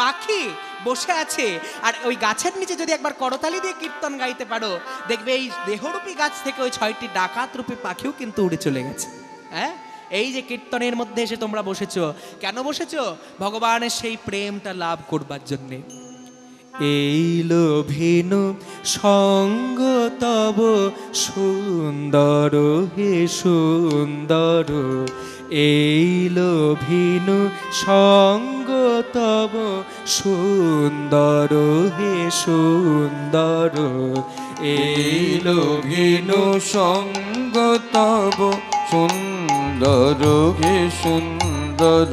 [SPEAKER 1] পাখি বসে আছে। আর ওই গাছের নিচে যদি একবার করতালি দিয়ে কীর্তন গাইতে পারো, দেখবে এই দেহরূপী গাছ থেকে ওই 6টি ডাকাত রূপী পাখিও কিন্তু উড়ে চলে গেছে। হ্যাঁ, এই যে কীর্তনের মধ্যে এসে তোমরা বসেছো, কেন বসেছো? ভগবানের সেই প্রেমটা লাভ করবার জন্যে। এই লোভিনু সঙ্গ তব সুন্দর হে সুন্দর, এই লোভিনু সঙ্গ তব সুন্দর হে সুন্দর,
[SPEAKER 2] এই লোভিনু সঙ্গ তব সুন্দর হে সুন্দর,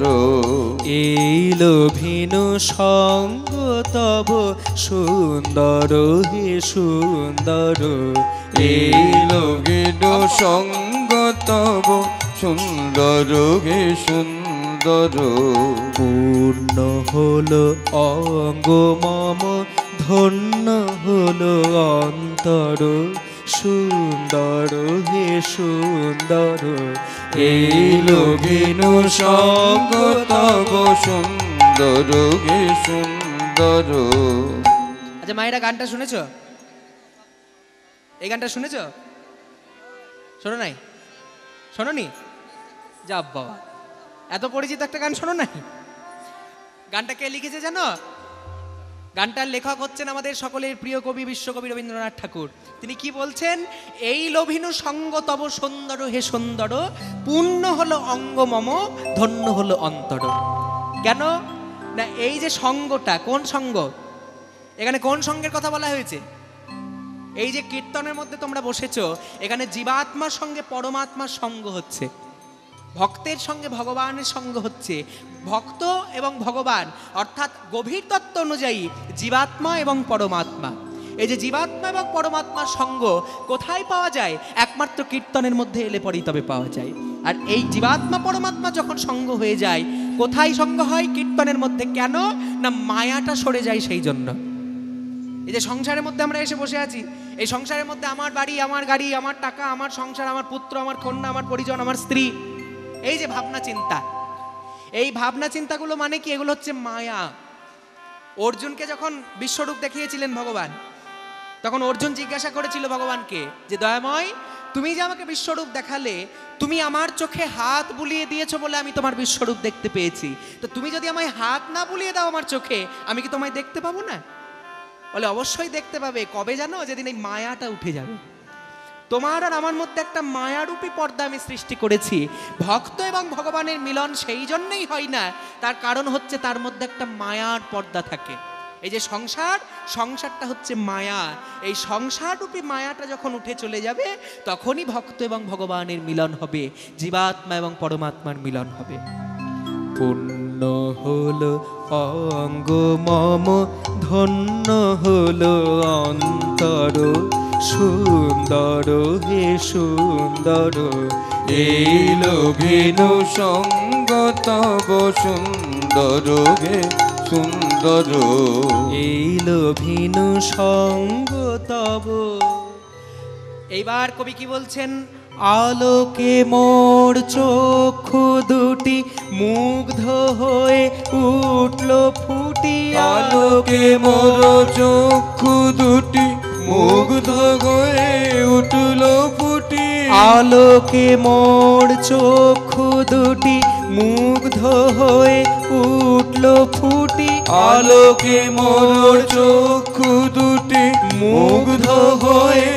[SPEAKER 1] এই লোভিনু সঙ্গ তব সুন্দর হে সুন্দর,
[SPEAKER 2] এই লোভিনু সঙ্গ তব সুন্দর হে সুন্দর,
[SPEAKER 1] পূর্ণ হলো অঙ্গ মম ধন্য হলো অন্তর, সুন্দর হে সুন্দর,
[SPEAKER 2] এই লোভিনু সঙ্গ তব সুন্দর হে সুন্দর।
[SPEAKER 1] আচ্ছা মায়েরা গানটা শুনেছো? এই গানটা শুনেছো? শোনো নাই? শোনোনি? যা বাবা, এত পরিচিত একটা গান শোনো নাই? গানটা কে লিখেছে জানো? গানটার লেখক হচ্ছেন আমাদের সকলের প্রিয় কবি বিশ্বকবি রবীন্দ্রনাথ ঠাকুর। তিনি কি বলছেন? এই লোভিনু সঙ্গ তব সুন্দর হে সুন্দর, পূর্ণ হলো অঙ্গ মম ধন্য হলো অন্তর। কেন না, এই যে সঙ্গটা, কোন সঙ্গ? এখানে কোন সঙ্গের কথা বলা হয়েছে? এই যে কীর্তনের মধ্যে তোমরা বসেছো, এখানে জীবাত্মার সঙ্গে পরমাত্মার সঙ্গ হচ্ছে, ভক্তের সঙ্গে ভগবানের সঙ্গ হচ্ছে। ভক্ত এবং ভগবান অর্থাৎ গভীর তত্ত্ব অনুযায়ী জীবাত্মা এবং পরমাত্মা। এই যে জীবাত্মা এবং পরমাত্মার সঙ্গ কোথায় পাওয়া যায়? একমাত্র কীর্তনের মধ্যে এলে পরেই তবে পাওয়া যায়। আর এই জীবাত্মা পরমাত্মা যখন সঙ্গ হয়ে যায়, কোথায় সঙ্গ হয়? কীর্তনের মধ্যে। কেন না, মায়াটা সরে যায় সেই জন্য। এই যে সংসারের মধ্যে আমরা এসে বসে আছি, এই সংসারের মধ্যে আমার বাড়ি, আমার গাড়ি, আমার টাকা, আমার সংসার, আমার পুত্র, আমার কন্যা, আমার পরিজন, আমার স্ত্রী, এই যে ভাবনা চিন্তা, এই ভাবনা চিন্তাগুলো মানে কি? এগুলো হচ্ছে মায়া। অর্জুনকে যখন বিশ্বরূপ দেখিয়েছিলেন ভগবান, তখন অর্জুন জিজ্ঞাসা করেছিল ভগবানকে যে দয়াময়, তুমি যে আমাকে বিশ্বরূপ দেখালে, তুমি আমার চোখে হাত বুলিয়ে দিয়েছো বলে আমি তোমার বিশ্বরূপ দেখতে পেয়েছি, তো তুমি যদি আমায় হাত না বুলিয়ে দাও আমার চোখে, আমি কি তোমায় দেখতে পাবো না? বলে অবশ্যই দেখতে পাবে। কবে জানো? যেদিন এই মায়াটা উঠে যাবে। তোমার আর আমার মধ্যে একটা মায়ারূপী পর্দা আমি সৃষ্টি করেছি। ভক্ত এবং ভগবানের মিলন সেই জন্যই হয় না, তার কারণ হচ্ছে তার মধ্যে একটা মায়ার পর্দা থাকে। এই যে সংসার, সংসারটা হচ্ছে মায়া। এই সংসাররূপী মায়াটা যখন উঠে চলে যাবে, তখনই ভক্ত এবং ভগবানের মিলন হবে, জীবাত্মা এবং পরমাত্মার মিলন হবে। পূর্ণ হলো অঙ্গ মম ধন্য হলো অন্তর, সুন্দর হে সুন্দর,
[SPEAKER 2] এই লোভিনু সঙ্গ তব সুন্দর হে সুন্দর,
[SPEAKER 1] এই লোভিনু সঙ্গ তব। এইবার কবি কি বলছেন? আলোকে মোর চক্ষু দুটি মুগ্ধ হয়ে উঠল ফুটি,
[SPEAKER 2] আলোকে মোর চক্ষু দুটি মুগ্ধ হয়ে উঠল ফুটি,
[SPEAKER 1] আলোকে মোর চক্ষু দুটি মুগ্ধ হয়ে উঠল ফুটি,
[SPEAKER 2] আলোকে মোর চক্ষু দুটি মুগ্ধ হয়ে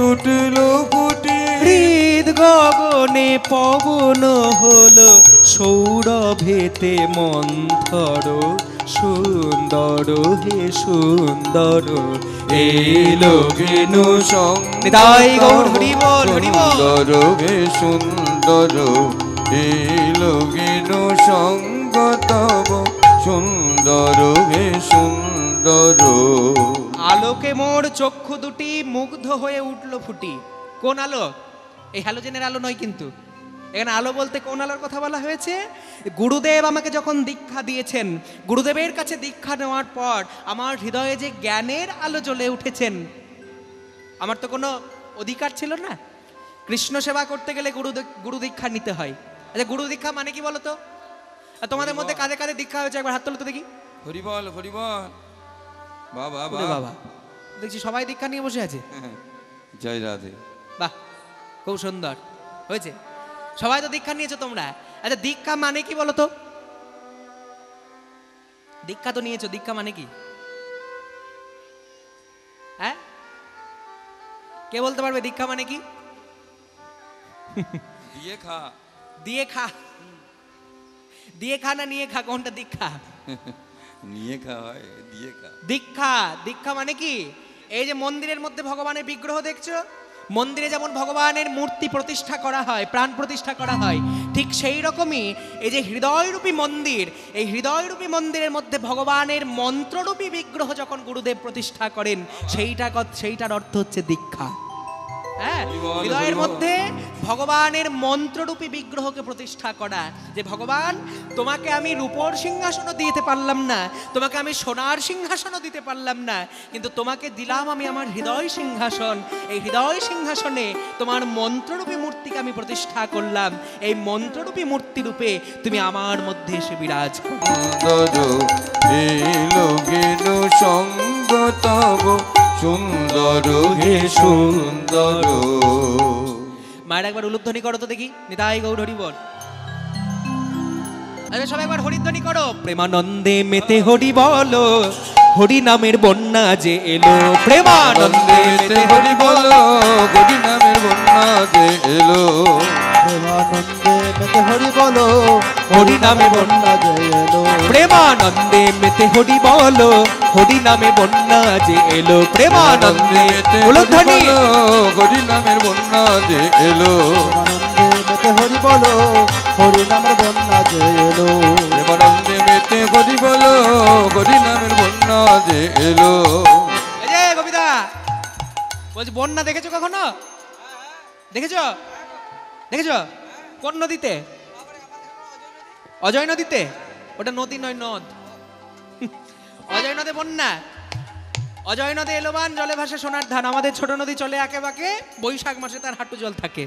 [SPEAKER 2] উঠল ফুটি,
[SPEAKER 1] হৃদ গগনে পবন হলো সৌরভেতে মন্থর, সুন্দর হে সুন্দর,
[SPEAKER 2] এই লোভিনু সঙ্গ
[SPEAKER 1] নিতাই গৌর হরি বল, হরি বল।
[SPEAKER 2] সুন্দর হে সুন্দর, এই লোভিনু সঙ্গ তব সুন্দর হে সুন্দর,
[SPEAKER 1] আলোকে মোর চক্ষু দুটি মুগ্ধ হয়ে উঠল ফুটি। কোন আলো? এই হ্যালোজেনের আলো নয় কিন্তু। এখানে আলো বলতে কোন আলোর কথা বলা হয়েছে? গুরুদেব আমাকে যখন দীক্ষা দিয়েছেন, গুরুদেবের কাছে দীক্ষা নেওয়ার পর আমার হৃদয়ে যে জ্ঞানের আলো জ্বলে উঠেছেন, আমার তো কোনো অধিকার ছিল না। কৃষ্ণ সেবা করতে গেলে গুরু দীক্ষা নিতে হয়। আচ্ছা, গুরু দীক্ষা মানে কি বলো তো? আর তোমাদের মধ্যে কাঁধে কাঁধে দীক্ষা হয়েছে একবার হাত তোলো তো দেখি।
[SPEAKER 2] হরিবল হরিবল, বাবা
[SPEAKER 1] ওরে বাবা, দেখছি সবাই দীক্ষা নিয়ে বসে আছে।
[SPEAKER 2] জয় রাধে।
[SPEAKER 1] বাহ, খুব সুন্দর হয়েছে। সবাই তো দীক্ষা নিয়েছো তোমরা। আচ্ছা দীক্ষা মানে কি বলো তো? দীক্ষা তো নিয়েছো, দীক্ষা মানে কি? হ্যাঁ, কে বলতে পারবে দীক্ষা মানে কি?
[SPEAKER 2] দিয়ে খা।
[SPEAKER 1] দিয়ে খা, দিয়ে খা না নিয়ে খা, কোনটা দীক্ষা?
[SPEAKER 2] নিয়ে খা হয়, দিয়ে খা।
[SPEAKER 1] দীক্ষা, দীক্ষা মানে কি? এই যে মন্দিরের মধ্যে ভগবানের বিগ্রহ দেখছো, মন্দিরে যেমন ভগবানের মূর্তি প্রতিষ্ঠা করা হয়, প্রাণ প্রতিষ্ঠা করা হয়, ঠিক সেই রকমই এই যে হৃদয়রূপী মন্দির, এই হৃদয়রূপী মন্দিরের মধ্যে ভগবানের মন্ত্ররূপী বিগ্রহ যখন গুরুদেব প্রতিষ্ঠা করেন, সেইটার অর্থ হচ্ছে দীক্ষা। হ্যাঁ, হৃদয়ের মধ্যে ভগবানের মন্ত্ররূপী বিগ্রহকে প্রতিষ্ঠা করা, যে ভগবান তোমাকে আমি রূপোর সিংহাসনও দিতে পারলাম না, তোমাকে আমি সোনার সিংহাসনও দিতে পারলাম না, কিন্তু তোমাকে দিলাম আমি আমার হৃদয় সিংহাসন। এই হৃদয় সিংহাসনে তোমার মন্ত্ররূপী মূর্তিকে আমি প্রতিষ্ঠা করলাম। এই মন্ত্ররূপী মূর্তি রূপে তুমি আমার মধ্যে এসে বিরাজ করো।
[SPEAKER 2] সঙ্গ তব সুন্দর হে সুন্দর।
[SPEAKER 1] মায়ের একবার উলুধ্বনি করো তো দেখি, নিতাই গৌর হরি বল। আচ্ছা সবাই একবার হরিধ্বনি করো। প্রেমানন্দে মেতে হরি বলো, হরি নামের বন্যা যে এলো। প্রেমানন্দে মেতে হরি বলো,
[SPEAKER 2] হরি নামের বন্যা যে এলো।
[SPEAKER 3] প্রেমানন্দে মেতে হরি বলো,
[SPEAKER 1] হরি নামে বন্যা
[SPEAKER 3] যে এলো।
[SPEAKER 1] প্রেমানন্দে মেতে হরি বলো, হরি নামে বন্যা যে এলো। প্রেমানন্দে উলুধ্বনি,
[SPEAKER 2] হরি নামের বন্যা যে এলো।
[SPEAKER 3] প্রেমানন্দে মেতে হরি বলো, হরি নামের বন্যা যে এলো।
[SPEAKER 2] প্রেমানন্দে মেতে হরি বলো, হরি নামের বন্যা যে এলো।
[SPEAKER 1] এই যে কবিতা বলছি, বন্যা দেখেছো কখনো? দেখেছো? দেখেছো কোন নদীতে? অজয় নদীতে। ওটা নদী নয়, নদ। অজয় নদে বন্যা। অজয় নদে এলোবান, জলে ভাসে সোনার ধান। আমাদের ছোট নদী চলে একে বাঁকে, বৈশাখ মাসে তার হাঁটু জল থাকে।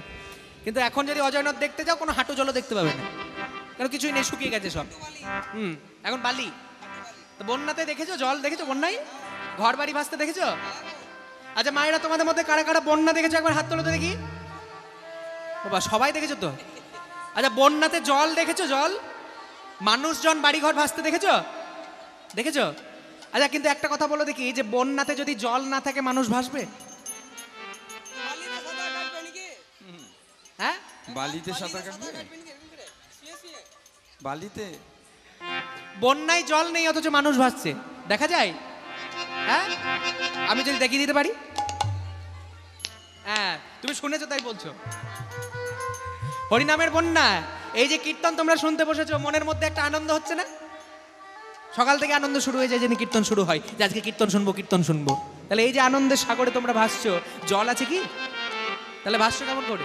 [SPEAKER 1] কিন্তু এখন যদি অজয় নদ দেখতে যাও, কোনো হাঁটু জলও দেখতে পাবে না, কারণ কিছুই নেই, শুকিয়ে গেছে সব। এখন বালি। তো বন্যাতে দেখেছো জল? দেখেছো বন্যায় ঘর বাড়ি ভাসতে দেখেছো? আচ্ছা মায়েরা তোমাদের মধ্যে কারা কারা বন্যা দেখেছো একবার হাত তোলো তো দেখি। বাবা সবাই দেখেছো তো। আচ্ছা বন্যাতে জল দেখেছো? জল, মানুষজন বাড়িঘর ভাসতে দেখেছো? দেখেছো? আচ্ছা কিন্তু একটা কথা বলো দেখি, যে বন্যাতে যদি জল না থাকে মানুষ ভাসবে? হ্যাঁ,
[SPEAKER 2] বালিতে সাঁতার কাটবে? বালিতে
[SPEAKER 1] বন্যায় জল নেই অথচ মানুষ ভাসছে, দেখা যায়? হ্যাঁ, আমি যদি দেখিয়ে দিতে পারি। হ্যাঁ তুমি শুনেছো তাই বলছো। হরিনামের বন্যা, এই যে কীর্তন তোমরা শুনতে বসেছো, মনের মধ্যে একটা আনন্দ হচ্ছে না? সকাল থেকে আনন্দ শুরু হয়ে যায়, যেন কীর্তন শুরু হয়, যে আজকে কীর্তন শুনবো, কীর্তন শুনবো। তাহলে এই যে আনন্দের সাগরে তোমরা ভাসছো, জল আছে কি? তাহলে ভাসছো কেমন করে?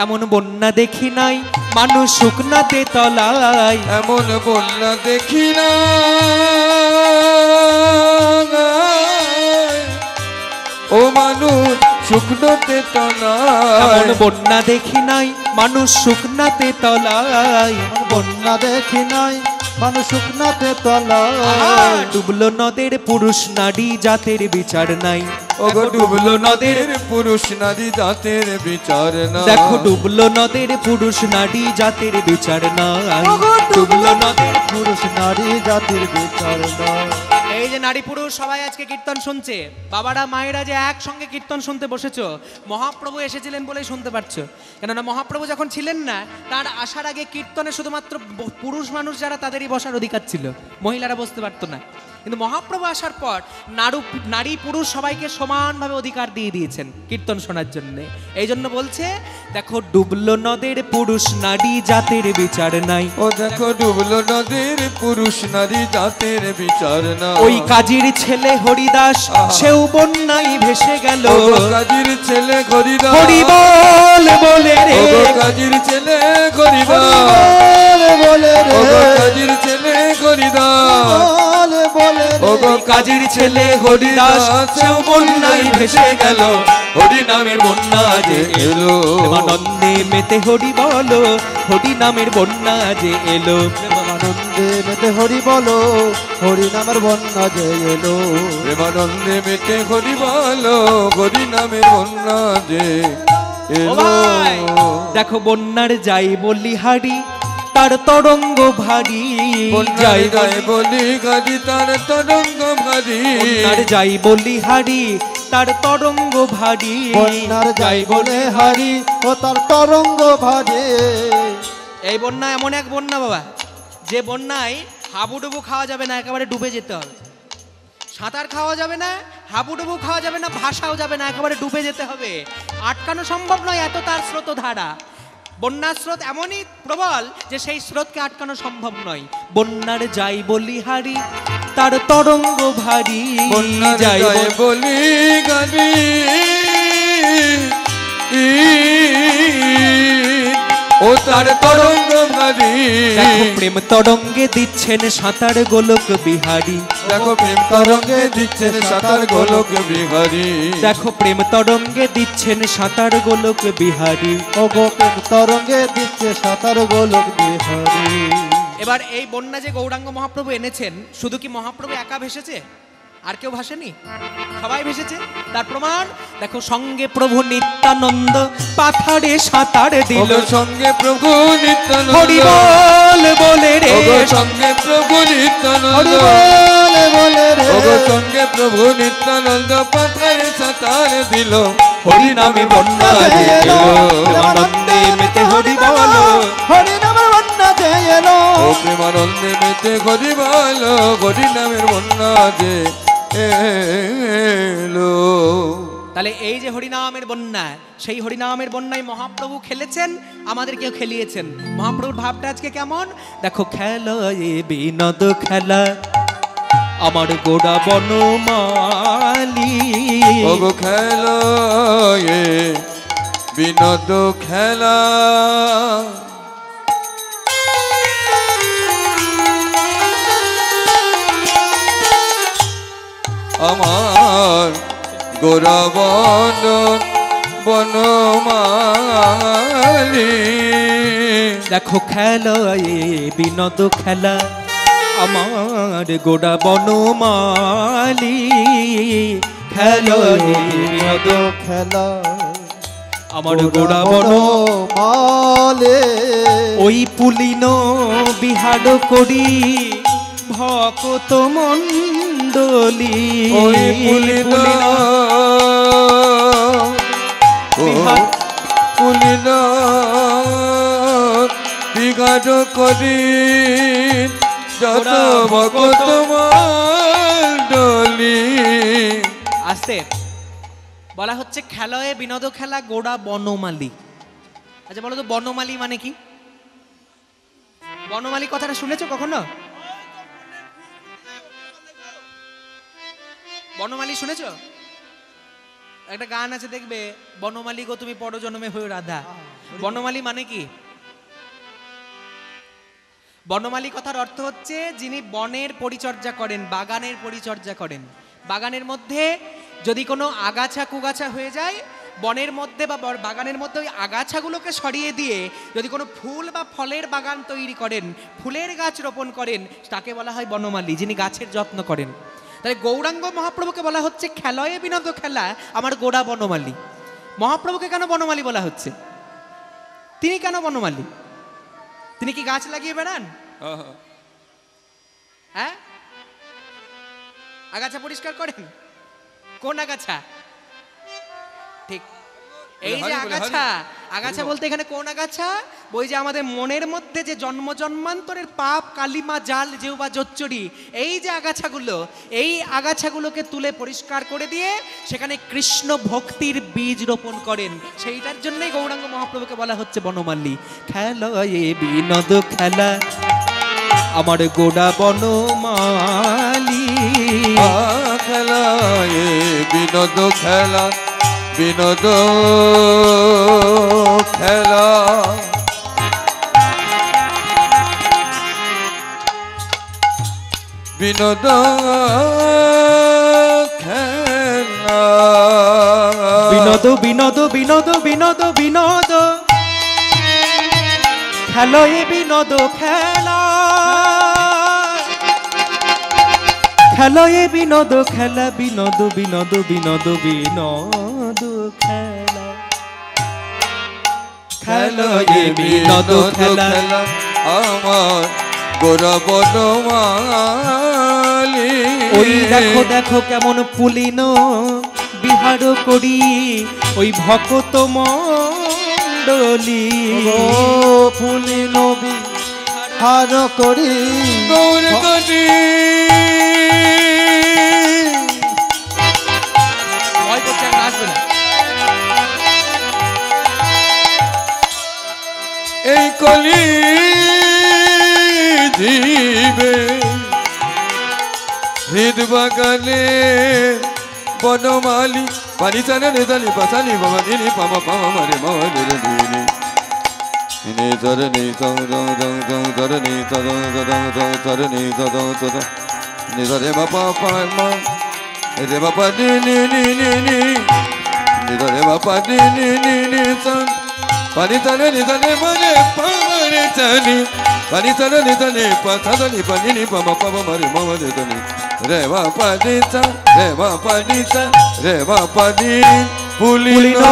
[SPEAKER 1] এমন বন্যা দেখি নাই মানুষ শুকনাতে তলায়,
[SPEAKER 2] এমন বন্যা দেখি না ও মানুষ শুকনোতে তলায়।
[SPEAKER 1] এমন বন্যা দেখি নাই মানুষ শুকনাতে তলায়,
[SPEAKER 3] বন্যা দেখি নাই মানুষ শুকনাতে তলায়।
[SPEAKER 1] ডুবলো নদের পুরুষ নারী জাতের বিচার নাই।
[SPEAKER 2] ওগো ডুবলো নদের পুরুষ নারী জাতের বিচার না।
[SPEAKER 1] দেখো ডুবলো নদের পুরুষ নারী জাতের বিচার নাই। ডুবলো নদের
[SPEAKER 3] পুরুষ নারী জাতির বিচার নাই।
[SPEAKER 1] এই যে নারী পুরুষ সবাই আজকে কীর্তন শুনছে, বাবারা মায়েরা যে একসঙ্গে কীর্তন শুনতে বসেছো, মহাপ্রভু এসেছিলেন বলেই শুনতে পারছো। কেননা মহাপ্রভু যখন ছিলেন না, তার আসার আগে কীর্তনে শুধুমাত্র পুরুষ মানুষ যারা তাদেরই বসার অধিকার ছিল, মহিলারা বসতে পারতো না। কিন্তু মহাপ্রভু আসার পর নারী পুরুষ সবাইকে সমানভাবে অধিকার দিয়ে দিয়েছেন কীর্তন শোনার জন্য। এই জন্য বলছে, দেখো ডুবলো নদের পুরুষ নারী জাতের বিচার নাই।
[SPEAKER 2] ও দেখো ডুবলো নদের পুরুষ নারী জাতের বিচার না।
[SPEAKER 1] ওই কাজীর ছেলে হরিদাস সেও বন্যায় ভেসে গেল।
[SPEAKER 2] কাজীর ছেলে হরিদাস
[SPEAKER 1] হরি বল বলে রে,
[SPEAKER 2] কাজীর ছেলে হরিদাস
[SPEAKER 3] বলে রে,
[SPEAKER 2] কাজীর ছেলে হরিদাস
[SPEAKER 3] বলে রে,
[SPEAKER 1] কাজীর ছেলে হরিদাস সেও বন্যায় ভেসে গেল।
[SPEAKER 2] হরি নামের বন্যা যে এলো।
[SPEAKER 1] প্রেমানন্দে মেতে হরি বলো, হরি নামের বন্যা যে এলো।
[SPEAKER 3] প্রেমানন্দে মেতে হরি বলো, হরি নামের বন্যা যে এলো।
[SPEAKER 2] প্রেমানন্দে মেতে হরি বলো, হরি নামের বন্যা যে
[SPEAKER 1] ও ভাই,
[SPEAKER 2] এলো।
[SPEAKER 1] দেখো বন্যার যাই বলি হাড়ি তার তরঙ্গ ভারী,
[SPEAKER 2] বন্যার যাই বলি হাড়ি তার তরঙ্গ ভারী,
[SPEAKER 1] বন্যার যাই বলি হাড়ি তার তরঙ্গ ভারী,
[SPEAKER 3] বন্যার যাই বলে হারি ও তার তরঙ্গ ভাজে।
[SPEAKER 1] এই বন্যা এমন এক বন্যা বাবা, যে বন্যায় হাবুডুবু খাওয়া যাবে না, একেবারে ডুবে যেতে হবে। সাঁতার খাওয়া যাবে না, হাবুডুবু খাওয়া যাবে না, ভাসাও যাবে না, একেবারে ডুবে যেতে হবে। আটকানো সম্ভব নয়, এত তার স্রোতধারা। বন্যার স্রোত এমনই প্রবল যে সেই স্রোতকে আটকানো সম্ভব নয়। বন্যার যাই বলি হারি তার তরঙ্গ ভারী,
[SPEAKER 2] বন্যার যাই বলি হাড়ি ও তার তরঙ্গ ভারী।
[SPEAKER 1] দেখো প্রেম তরঙ্গে দিচ্ছেন সাঁতার গোলক বিহারী,
[SPEAKER 2] দেখো প্রেম তরঙ্গে দিচ্ছেন সাঁতার গোলক বিহারী,
[SPEAKER 1] দেখো প্রেম তরঙ্গে দিচ্ছেন সাঁতার গোলক বিহারী।
[SPEAKER 3] ও গো প্রেম তরঙ্গে দিচ্ছে সাঁতার গোলক বিহারী।
[SPEAKER 1] এবার এই বন্যা যে গৌরাঙ্গ মহাপ্রভু এনেছেন, শুধু কি মহাপ্রভু একা ভেসেছে? আর কেউ ভাসেনি? সবাই ভেসেছে। তার প্রমাণ দেখো, সঙ্গে প্রভু নিত্যানন্দ পাথারে সাঁতার দিল,
[SPEAKER 2] সঙ্গে প্রভু নিত্যানন্দ
[SPEAKER 1] হরি বল বলে রে,
[SPEAKER 2] সঙ্গে প্রভু নিত্যানন্দ
[SPEAKER 3] হরি বল বলে রে,
[SPEAKER 2] সঙ্গে প্রভু নিত্যানন্দ পাথারে সাঁতার দিল,
[SPEAKER 1] হরি নামে বন্যা এলো, আনন্দে মেতে হরি বল,
[SPEAKER 3] হরি নামের বন্যা যে এলো,
[SPEAKER 2] ও প্রেমানন্দে মেতে হরি বল, হরি নামের বন্যা যে এলো।
[SPEAKER 1] তাহলে এই যে হরিনামের বন্যা, সেই হরিনামের বন্যায় মহাপ্রভু খেলেছেন, আমাদেরকেও খেলিয়েছেন। মহাপ্রভুর ভাবটা আজকে কেমন দেখো, খেলা এ বিনোদ খেলা আমার গোড়া বনমালী,
[SPEAKER 2] ওগো খেলা এ বিনোদ খেলা আমার গোরা বনমালী।
[SPEAKER 1] দেখো খেলা এ বিনোদ খেলা আমার গোড়া বনমালী, খেলা এ বিনোদ
[SPEAKER 3] খেলা
[SPEAKER 1] আমার গোড়া বন
[SPEAKER 3] মালে,
[SPEAKER 1] ওই পুলিন বিহার করি ভকত মণ্ডলী,
[SPEAKER 2] ওই পুলিন পুলিন বিঘাট করি যত ভকত মণ্ডলী।
[SPEAKER 1] আস্তে বলা হচ্ছে খেলায় বিনোদ খেলা গোড়া বনমালী। আচ্ছা বলো তো, বনমালী মানে কি? বনমালী কথাটা শুনেছো কখনো? বনমালী শুনেছো? একটা গান আছে দেখবে, বনমালী গো তুমি পরজন্মে হয়ে রাধা। বনমালী মানে কি? বনমালী কথার অর্থ হচ্ছে যিনি বনের পরিচর্যা করেন, বাগানের পরিচর্যা করেন। বাগানের মধ্যে যদি কোনো আগাছা কুগাছা হয়ে যায়, বনের মধ্যে বা বাগানের মধ্যে ওই আগাছাগুলোকে সরিয়ে দিয়ে যদি কোনো ফুল বা ফলের বাগান তৈরি করেন, ফুলের গাছ রোপণ করেন, তাকে বলা হয় বনমালী, যিনি গাছের যত্ন করেন। তাই গৌরাঙ্গ মহাপ্রভুকে বলা হচ্ছে খেলয়ে বিনোদ খেলা আমার গোড়া বনমালী। মহাপ্রভুকে কেন বনমালী বলা হচ্ছে? তিনি কেন বনমালী? তিনি কি গাছ লাগিয়ে বেড়ান? হ্যাঁ, আগাছা পরিষ্কার করেন? কোন আগাছা? ঠিক এই যে আগাছা, আগাছা বলতে এখানে কোন আগাছা? ওই যে আমাদের মনের মধ্যে যে জন্ম জন্মান্তরের পাপ কালিমা জাল যেউবা জোচ্চুরি, এই যে আগাছাগুলো, এই আগাছাগুলোকে তুলে পরিষ্কার করে দিয়ে সেখানে কৃষ্ণ ভক্তির বীজ রোপণ করেন। সেইটার জন্যই গৌরাঙ্গ মহাপ্রভুকে বলা হচ্ছে বনমালী। খেলা এ বিনোদ খেলা আমার গোড়া বনমালী,
[SPEAKER 2] খেলা এ বিনোদ খেলা বিনোদ খেলা বিনোদ খেলা
[SPEAKER 1] বিনোদ বিনোদ বিনোদ বিনোদ বিনোদ খেলো এ বিনোদ খেলা, খেলো এ বিনোদ খেলা বিনোদ বিনোদ বিনোদ বিনোদ খেলা, খেলো এ বিনোদ খেলা
[SPEAKER 2] আমার গোরা বনমালী।
[SPEAKER 1] ওই দেখো দেখো কেমন পুলিন বিহার করি ওই ভকত মণ্ডলী।
[SPEAKER 3] ও পুলিন বিহার করি
[SPEAKER 2] গৌর করি
[SPEAKER 1] ভয় করছে আর আসবে না।
[SPEAKER 2] এই কলি দিবে হৃদ বাগানে বনমালী। পানি চানে নেতালি পাশালি বাবা দিনি পামা পামা মারে মামা ধরে দিনি নে ধরনি দং দং দং দং ধরনি দং দং দং ধরনি দং দং নে ধরে বাপা পামা রে বাপা নি নি নি নি নি নে ধরে বাপা নি নি নি নি সং পানি চানে নেতালি মানে পামা রে চানি পানি চানে নেতালি পাশালি পানি নি পামা পামা মারে মামা ধরে দিনি রে বাপা নি চা রে বাপা নি চা রে বাপা নি পুলিন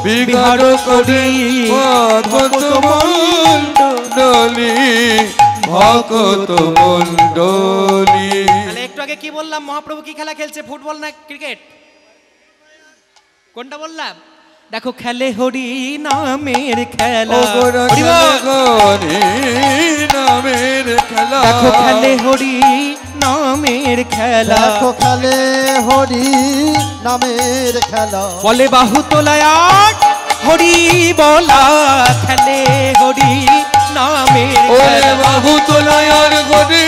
[SPEAKER 2] বিহার করি ভকত মণ্ডলী ভকত মণ্ডলী।
[SPEAKER 1] তাহলে একটু আগে কি বললাম, মহাপ্রভু কি খেলা খেলছে, ফুটবল না ক্রিকেট? কোনটা বললাম? দেখো খেলে হরি নামের খেলা। হরি বল।
[SPEAKER 2] নামের খেলা
[SPEAKER 1] দেখো খেলে হরি নামের খেলা।
[SPEAKER 3] দেখো খেলে হরি নামের খেলা।
[SPEAKER 1] বলে বাহু তোলায় আট হরি বলা খেলে হরি নামের খেলা।
[SPEAKER 2] বাহু তোলায় আর গরি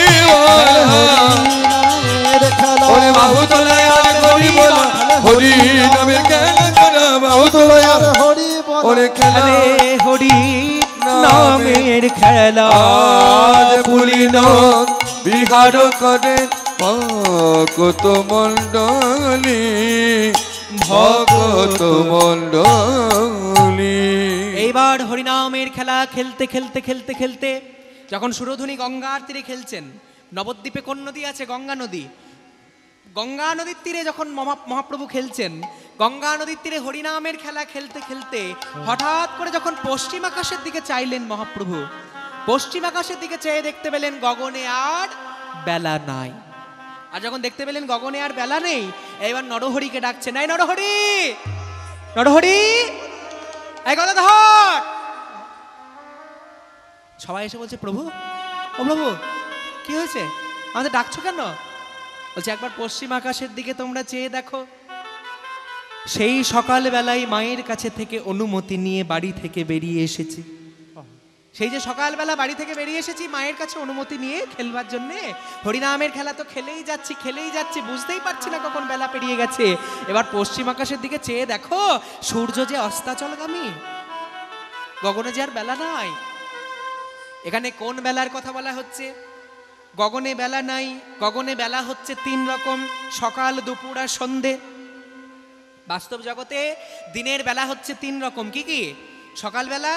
[SPEAKER 3] নামের খেলা।
[SPEAKER 2] বাহু তোলায় আর গরি বলা হরি নামের খেলা করা বাহু তোলায় আর
[SPEAKER 3] হরি বল।
[SPEAKER 2] ওরে খেলা
[SPEAKER 1] খেলে হরি নামের খেলা।
[SPEAKER 2] পুলিন বিহার করে ভকত মণ্ডলী ভকত মণ্ডলী।
[SPEAKER 1] এইবার হরিনামের খেলা খেলতে খেলতে খেলতে খেলতে যখন সুরধুনী গঙ্গার তীরে খেলছেন, নবদ্বীপে কোন নদী আছে? গঙ্গা নদী। গঙ্গা নদীর তীরে যখন মহাপ্রভু খেলছেন, গঙ্গা নদীর তীরে হরিনামের খেলা খেলতে খেলতে হঠাৎ করে যখন পশ্চিম আকাশের দিকে চাইলেন মহাপ্রভু, পশ্চিম আকাশের দিকে চেয়ে দেখতে পেলেন গগনে আর বেলা নাই। আর যখন দেখতে পেলেন গগনে আর বেলা নেই, এবার নরহরিকে ডাকছেন, এই নরহরি, নরহরি, এই গদাধর। সবাই এসে বলছে, প্রভু, ও প্রভু, কি হয়েছে, আমাদের ডাকছো কেন? বলছে, একবার পশ্চিম আকাশের দিকে তোমরা চেয়ে দেখো। সেই সকালবেলায় মায়ের কাছে থেকে অনুমতি নিয়ে বাড়ি থেকে বেরিয়ে এসেছি। সেই যে সকালবেলা বাড়ি থেকে বেরিয়ে এসেছি মায়ের কাছে অনুমতি নিয়ে খেলবার জন্যে, হরিনামের খেলা তো খেলেই যাচ্ছি, বুঝতেই পারছি না কখন বেলা পেরিয়ে গেছে। এবার পশ্চিম আকাশের দিকে চেয়ে দেখো, সূর্য যে অস্তাচলগামী, গগনে যে আর বেলা নাই। এখানে কোন বেলার কথা বলা হচ্ছে? গগনে বেলা নাই, গগনে বেলা হচ্ছে তিন রকম, সকাল, দুপুর আর সন্ধে। বাস্তব জগতে দিনের বেলা হচ্ছে তিন রকম। কি কি? সকালবেলা,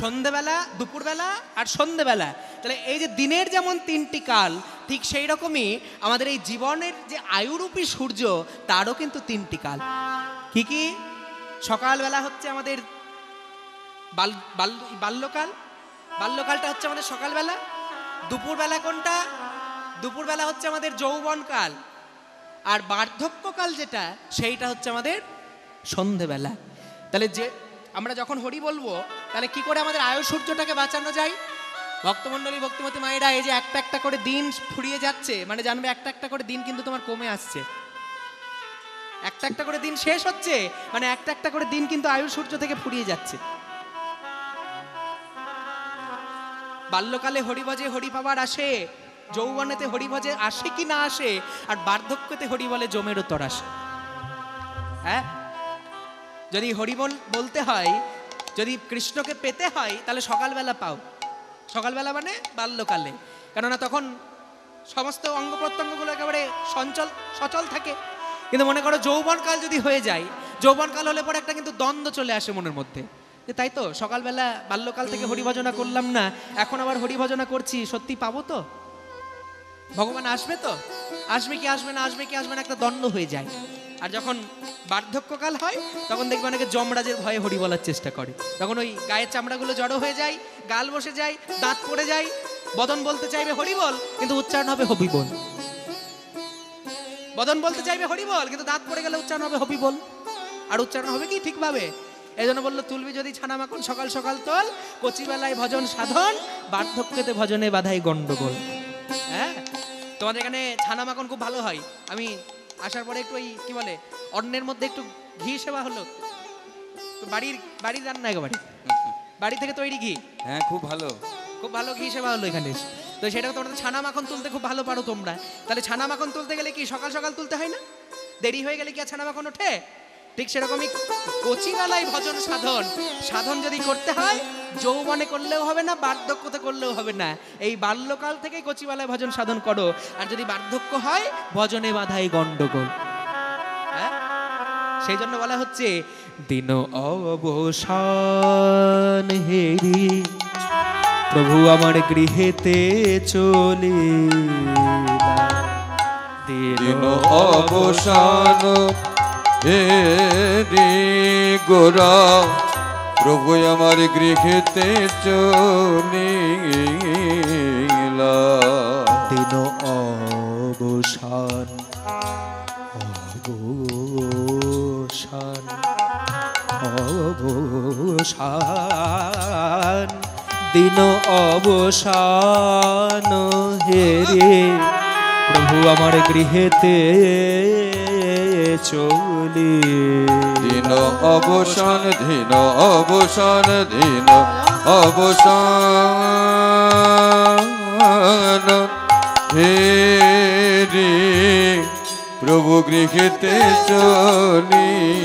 [SPEAKER 1] সন্ধেবেলা, দুপুরবেলা আর সন্ধেবেলা। তাহলে এই যে দিনের যেমন তিনটি কাল, ঠিক সেই রকমই আমাদের এই জীবনের যে আয়ুরূপী সূর্য, তারও কিন্তু তিনটি কাল। কি কি? সকালবেলা হচ্ছে আমাদের বাল্যকাল, বাল্যকালটা হচ্ছে আমাদের সকালবেলা। দুপুরবেলা কোনটা? দুপুরবেলা হচ্ছে আমাদের যৌবনকাল। আর বার্ধক্যকাল যেটা, সেইটা হচ্ছে আমাদের সন্ধেবেলা। তাহলে যে আমরা যখন হরি বলবো, তাহলে কি করে আমাদের আয়ু সূর্যটাকে বাঁচানো যায়? ভক্তমণ্ডলী, ভক্তিমতী মায়েরা, এই যে একটা একটা করে দিন ফুরিয়ে যাচ্ছে, মানে জানবে একটা একটা করে দিন কিন্তু তোমার কমে আসছে। একটা একটা করে দিন শেষ হচ্ছে, মানে একটা একটা করে দিন কিন্তু আয়ু সূর্য থেকে ফুরিয়ে যাচ্ছে। বাল্যকালে হরিভজে হরি পাবার আসে, যৌবনেতে হরিভজে আসে কি না আসে, আর বার্ধক্যতে হরি বলে জমের উত্তর আসে। হ্যাঁ, যদি হরি বলতে হয়, যদি কৃষ্ণকে পেতে হয়, তাহলে সকালবেলা পাও। সকালবেলা মানে বাল্যকালে, কেননা তখন সমস্ত অঙ্গ প্রত্যঙ্গগুলো একেবারে সচল থাকে। কিন্তু মনে করো যৌবনকাল যদি হয়ে যায়, যৌবনকাল হলে পরে একটা কিন্তু দ্বন্দ্ব চলে আসে মনের মধ্যে, যে তাই তো সকালবেলা বাল্যকাল থেকে হরিভজনা করলাম না, এখন আবার হরিভজনা করছি, সত্যি পাবো তো? ভগবান আসবে তো? আসবে কি আসবে না, আসবে কি আসবে না, একটা দ্বন্দ্ব হয়ে যায়। আর যখন বার্ধক্যকাল হয় তখন দেখবে অনেকে যমরাজের ভয়ে হরি বলার চেষ্টা করে, তখন ওই গায়ের চামড়াগুলো জড়ো হয়ে যায়, গাল বসে যায়, দাঁত পড়ে যায়, বদন বলতে চাইবে হরি বল কিন্তু উচ্চারণ হবে হবি বল, বদন বলতে চাইবে হরি বল কিন্তু দাঁত পড়ে গেলে উচ্চারণ হবে হবি বল, আর উচ্চারণ হবে কি ঠিকভাবে। এই জন্য বললো তুলবি যদি ছানা মাখন সকাল সকাল তোল, কচিবেলায় ভজন সাধন, বার্ধক্যতে ভজনে বাধাই গন্ডগোল। হ্যাঁ, তোমাদের এখানে ছানা মাখন খুব ভালো হয়। আমি আসার পরে একটু ওই কি বলে অন্নের মধ্যে একটু ঘি সেবা হলো, বাড়ির রান্না একেবারে বাড়ি থেকে তৈরি ঘি।
[SPEAKER 2] হ্যাঁ খুব ভালো,
[SPEAKER 1] খুব ভালো ঘি সেবা হলো এখানে। তো সেটা তোমরা ছানা মাখন তুলতে খুব ভালো পারো তোমরা, তাহলে ছানা মাখন তুলতে গেলে কি সকাল সকাল তুলতে হয় না? দেরি হয়ে গেলে কি আর ছানা মাখন ওঠে? ঠিক সেরকমই কচিবেলায় ভজন সাধন, সাধন যদি করতে হয় যৌবনে করলেও হবে না, বার্ধক্যতে করলেও হবে না, এই বাল্যকাল থেকেই কচিবেলায় ভজন সাধন করো। আর যদি বার্ধক্য হয় ভজনে বাধাই গন্ডগোল। হ্যাঁ, সেই জন্য বলা হচ্ছে দিন অবসান হেরি প্রভু আমার গৃহেতে চলে,
[SPEAKER 2] দিন অবসান হে রে গোরা প্রভু আমার গৃহেতে চলিলা।
[SPEAKER 1] দিন অবসান অবসান অবসান দিন অবসান হে রে প্রভু আমার গৃহেতে চলি।
[SPEAKER 2] দিন অবসান দিন অবসান দিন অবসান হে রে প্রভু গৃহেতে চলিলা।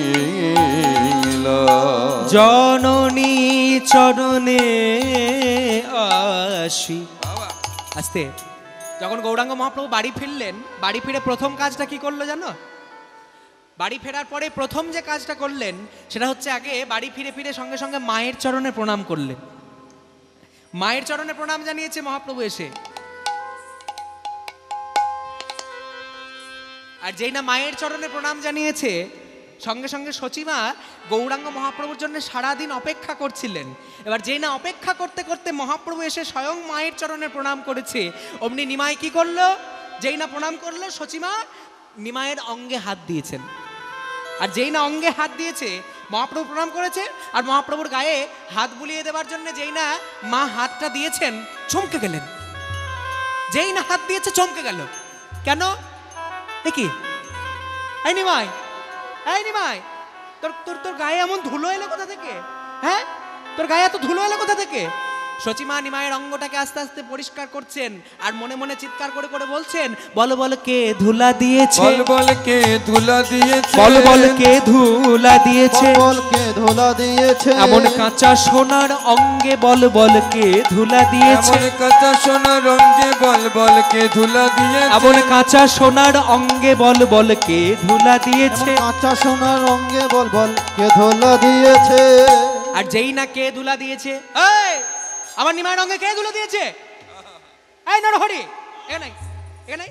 [SPEAKER 1] জননী চরণে আসি। আস্তে। যখন গৌরাঙ্গ মহাপ্রভু বাড়ি ফিরলেন, বাড়ি ফিরে প্রথম কাজটা কি করলো জানো? বাড়ি ফেরার পরে প্রথম যে কাজটা করলেন সেটা হচ্ছে আগে বাড়ি ফিরে ফিরে সঙ্গে সঙ্গে মায়ের চরণে প্রণাম করলেন। মায়ের চরণে প্রণাম জানিয়েছে মহাপ্রভু এসে। আর যেই না মায়ের চরণে প্রণাম জানিয়েছে সঙ্গে সঙ্গে সচিমা গৌরাঙ্গ মহাপ্রভুর জন্য সারাদিন অপেক্ষা করছিলেন। এবার যেই না অপেক্ষা করতে করতে মহাপ্রভু এসে স্বয়ং মায়ের চরণে প্রণাম করেছে, অমনি নিমাই কি করলো? যেই না প্রণাম করলো সচিমা নিমাইয়ের অঙ্গে হাত দিয়েছেন। আর যেই না অঙ্গে হাত দিয়েছে মহাপ্রভু প্রণাম করেছে, আর মহাপ্রভুর গায়ে হাত বুলিয়ে দেওয়ার জন্য যেই না মা হাতটা দিয়েছেন চমকে গেলেন। যেই না হাত দিয়েছে চমকে গেল। কেন? কি এই নিমাই, এই নিমাই, তোর তোর তোর গায়ে এমন ধুলো এলো কোথা থেকে? হ্যাঁ, তোর গায়ে এত ধুলো এলো কোথা থেকে? সচিমা নিমায়ের অঙ্গটাকে আস্তে আস্তে পরিষ্কার করছেন আর মনে মনে চিৎকার করে করে বলছেন, বল বল কে ধুলা দিয়েছে,
[SPEAKER 2] বল বল কে ধুলা দিয়েছে,
[SPEAKER 1] বল বল কে ধুলা দিয়েছে,
[SPEAKER 3] বল কে ধুলা দিয়েছে,
[SPEAKER 1] এমন কাঁচা সোনার অঙ্গে বল বল কে ধুলা দিয়েছে,
[SPEAKER 2] এমন কাঁচা সোনার অঙ্গে বল বল কে ধুলা দিয়েছে,
[SPEAKER 1] এমন কাঁচা সোনার অঙ্গে বল বল কে ধুলা দিয়েছে,
[SPEAKER 3] কাঁচা সোনার অঙ্গে বল বল কে ধুলা দিয়েছে।
[SPEAKER 1] আর যেই না কে ধুলা দিয়েছে, এই আমার নিমায়ের অঙ্গে কে ধুলা দিয়েছে? এই নরহরি, এখানে এখানে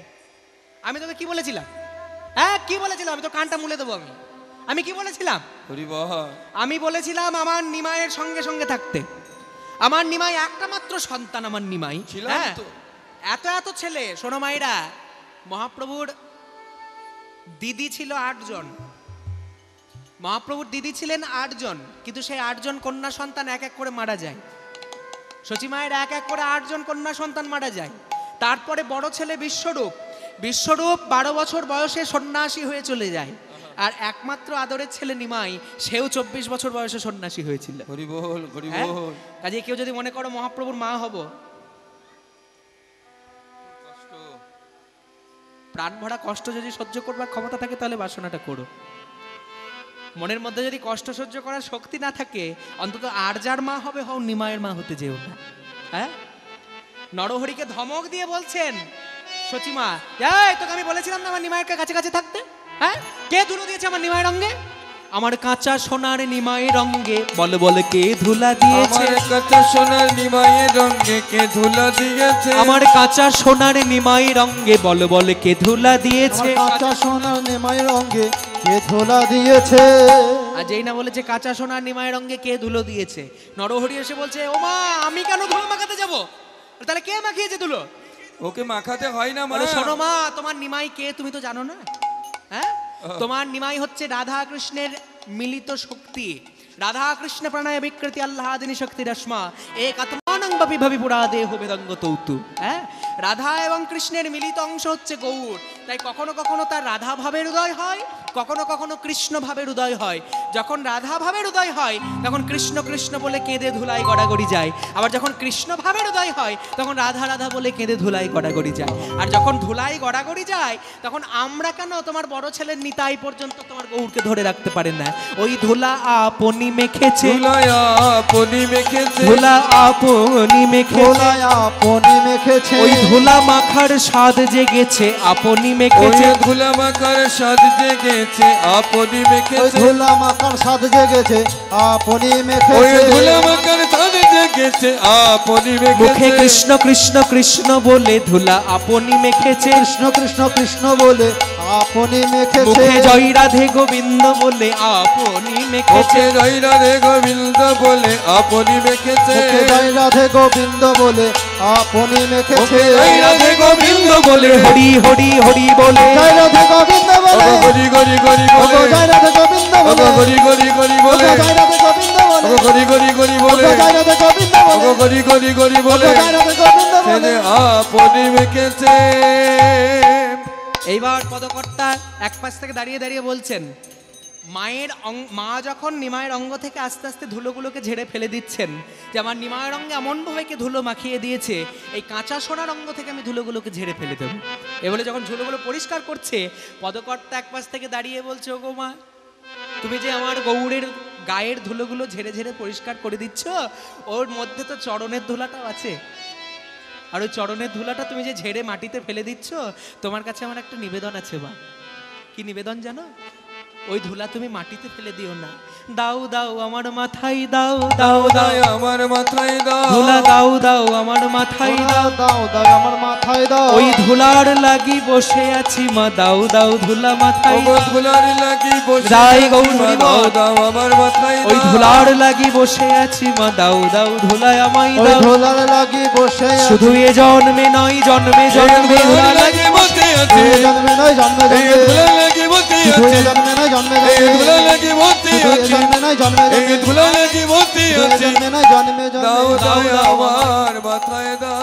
[SPEAKER 1] আমি তোকে কি বলেছিলাম? হ্যাঁ কি বলেছিলাম? আমি তো কানটা মুলে দেবো। আমি কি বলেছিলাম? আমি বলেছিলাম আমার নিমায়ের সঙ্গে সঙ্গে থাকতে। আমার নিমাই একটা মাত্র সন্তান, আমার নিমাই। হ্যাঁ, এত এত ছেলে। শোনো মায়েরা, মহাপ্রভুর দিদি ছিল 8 জন। মহাপ্রভুর দিদি ছিলেন 8 জন, কিন্তু সেই 8 জন কন্যা সন্তান এক এক করে মারা যায়। সচিমায়ের এক এক করে 8 জন কন্যা সন্তান মারা যায়। তারপরে বড় ছেলে বিশ্বরূপ, বিশ্বরূপ 12 বছর বয়সে সন্ন্যাসী হয়ে চলে যায়। আর একমাত্র আদরের ছেলে নিমাই, সেও 24 বছর বয়সে সন্ন্যাসী হয়েছিল।
[SPEAKER 2] হরি বল হরি বল।
[SPEAKER 1] কাজে কেউ যদি মনে করো মহাপ্রভুর মা হব, প্রাণ ভরা কষ্ট যদি সহ্য করবার ক্ষমতা থাকে তাহলে বাসনাটা করো। মনের মধ্যে যদি কষ্ট সহ্য করার শক্তি না থাকে, অন্তত আর যার মা হবে হও, নিমায়ের মা হতে যেও না। হ্যাঁ, নরহরিকে ধমক দিয়ে বলছেন সচিমা, এই তোকে আমি বলেছিলাম না আমার নিমায়ের কাছে কাছে থাকতে? হ্যাঁ, কে ধুলো দিয়েছে আমার নিমায়ের অঙ্গে? আমার কাঁচা সোনার নিমাই রঙে বল বল কে ধুলা দিয়েছে
[SPEAKER 2] আমার কাঁচা সোনার নিমাইয়ের রঙে কে ধুলা দিয়েছে
[SPEAKER 1] আমার কাঁচা সোনার নিমাই রঙে বল বল কে ধুলা দিয়েছে
[SPEAKER 3] কাঁচা সোনার নিমাই রঙে কে ধুলা দিয়েছে
[SPEAKER 1] আর যেই না বলেছে কাঁচা সোনার নিমাই রঙে কে ধুলো দিয়েছে নরহরি এসে বলছে ও মা আমি কেন ধুলো মাখাতে যাব তাহলে কে মাখিয়েছে ধুলো
[SPEAKER 2] ওকে মাখাতে হয় না মা
[SPEAKER 1] বলে শোনো মা তোমার নিমাই কে তুমি তো জানো না হ্যাঁ তোমার নিমাই হচ্ছে রাধা কৃষ্ণের মিলিত শক্তি রাধা কৃষ্ণ প্রণয় বিকৃতি আল্লাহাদিনী শক্তি রশ্মা এক আত্মানং বাপি ভাবি পুরা দেহ বেদঙ্গ তৌতু হ্যাঁ রাধা এবং কৃষ্ণের মিলিত অংশ হচ্ছে গৌর তাই কখনো কখনো তার রাধা ভাবের উদয় হয় কখনো কখনো কৃষ্ণ ভাবের উদয় হয় যখন রাধা ভাবের উদয় হয় তখন কৃষ্ণ কৃষ্ণ বলে কেঁদে ধুলাই গড়াগড়ি যায় আবার যখন কৃষ্ণ ভাবের উদয় হয় তখন রাধা রাধা বলে কেঁদে ধুলাই গড়াগড়ি যায় আর যখন ধুলাই গড়াগড়ি যায় তখন আমরা কেন তোমার বড় ছেলের নিতাই পর্যন্ত তোমার গৌরকে ধরে রাখতে পারেন না ওই ধুলা আপনি মেখেছে
[SPEAKER 2] আপনি মেখেছে
[SPEAKER 1] ধুলা আপনি মেখেছে
[SPEAKER 3] আপনি মেখেছে
[SPEAKER 1] ওই ধুলা মাখার স্বাদ জেগেছে আপনি মেখেছে
[SPEAKER 2] ওই ধুলা মাখার স্বাদ জেগেছে আপনি মেখেছে
[SPEAKER 3] ধুলা মাখার স্বাদ জেগেছে আপনি
[SPEAKER 2] ওই
[SPEAKER 3] মেখেছে
[SPEAKER 2] ধুলা মাখার স্বাদ জেগেছে আপনি
[SPEAKER 1] মুখে
[SPEAKER 2] মেখেছে
[SPEAKER 1] কৃষ্ণ কৃষ্ণ কৃষ্ণ বলে ধুলা আপনি মেখেছে
[SPEAKER 3] কৃষ্ণ কৃষ্ণ কৃষ্ণ বলে আপনি মেখেছে
[SPEAKER 1] মুখে জয় রাধে গোবিন্দ বলে আপনি মেখেছে
[SPEAKER 2] ওকে জয় রাধে গোবিন্দ বলে আপনি মেখেছে
[SPEAKER 3] মুখে জয় রাধে গোবিন্দ বলে আপনি মেখেছে
[SPEAKER 2] ওকে জয় রাধে গোবিন্দ বলে
[SPEAKER 1] হরি হরি হরি বলে
[SPEAKER 3] জয় রাধে গোবিন্দ বলে
[SPEAKER 2] গরি গরি গরি
[SPEAKER 3] ওগো
[SPEAKER 2] বলে
[SPEAKER 3] জয় রাধে গোবিন্দ বলে
[SPEAKER 2] গরি গরি গরি বলে
[SPEAKER 3] ওগো জয় রাধে গোবিন্দ বলে
[SPEAKER 2] গরি গরি গরি বলে
[SPEAKER 3] ওগো জয় রাধে গোবিন্দ বলে
[SPEAKER 2] গরি গরি গরি বলে
[SPEAKER 3] ওগো জয় রাধে গোবিন্দ বলে
[SPEAKER 2] আপনি মেখেছে
[SPEAKER 1] এইবার পদকর্তা এক পাশ থেকে দাঁড়িয়ে দাঁড়িয়ে বলছেন মা যখন নিমায়ের অঙ্গ থেকে আস্তে আস্তে ধুলোগুলোকে ঝেড়ে ফেলে দিচ্ছেন যে আমার নিমায়ের অঙ্গে এমনভাবে কে ধুলো মাখিয়ে দিয়েছে এই কাঁচা সোনার অঙ্গ থেকে আমি ধুলোগুলোকে ঝেড়ে ফেলে দেবো এ বলে যখন ধুলোগুলো পরিষ্কার করছে পদকর্তা এক পাশ থেকে দাঁড়িয়ে বলছে ওগো মা তুমি যে আমার গৌরের গায়ের ধুলোগুলো ঝেড়ে ঝেড়ে পরিষ্কার করে দিচ্ছ ওর মধ্যে তো চরণের ধুলাটাও আছে আর ওই চরণের ধুলাটা তুমি যে ঝেড়ে মাটিতে ফেলে দিচ্ছ তোমার কাছে আমার একটা নিবেদন আছে মা কি নিবেদন জানো ওই ধুলা তুমি মাটিতে ফেলে দিও না দাও দাও আমার মাথায় দাও দাও দাও
[SPEAKER 2] আমার মাথায় দাও
[SPEAKER 1] ধুলা দাও দাও আমার মাথায় দাও
[SPEAKER 3] দাও দাও আমার মাথায় দাও
[SPEAKER 1] ওই ধুলার লাগি বসে আছি মা দাও দাও ধুলা মাথায়
[SPEAKER 2] ধুলার লাগি বসে
[SPEAKER 1] জয় গৌর হরি বল।
[SPEAKER 2] দাও দাও আমার মাথায়
[SPEAKER 1] ওই ধুলার লাগি বসে আছি মা দাও দাও ধুলায় আমায়
[SPEAKER 3] ওই
[SPEAKER 1] দাও
[SPEAKER 3] ধুলার লাগি বসে আছি
[SPEAKER 1] শুধু এ জন্মে নয় জন্মে জন্মে ধুলা লাগি
[SPEAKER 2] বসে আছে
[SPEAKER 3] এই জন্মে নয় জন্মে
[SPEAKER 2] এই
[SPEAKER 3] জন্মে
[SPEAKER 2] ধুলা লাগি বসে
[SPEAKER 3] শুধু
[SPEAKER 2] আছে
[SPEAKER 3] এই জন্মে নয় জন্মে
[SPEAKER 2] এই
[SPEAKER 3] জন্মে
[SPEAKER 2] ধুলা লাগি বসে
[SPEAKER 3] শুধু এই
[SPEAKER 2] আছে
[SPEAKER 3] জন্মে নয় জন্মে
[SPEAKER 2] এই
[SPEAKER 3] জন্মে
[SPEAKER 2] ধুলা লাগি বসে
[SPEAKER 3] শুধু এই
[SPEAKER 2] আছে
[SPEAKER 3] জন্মে নয় জন্মে
[SPEAKER 2] দাও
[SPEAKER 3] জন্মে
[SPEAKER 2] দাও আমার মাথায় দাও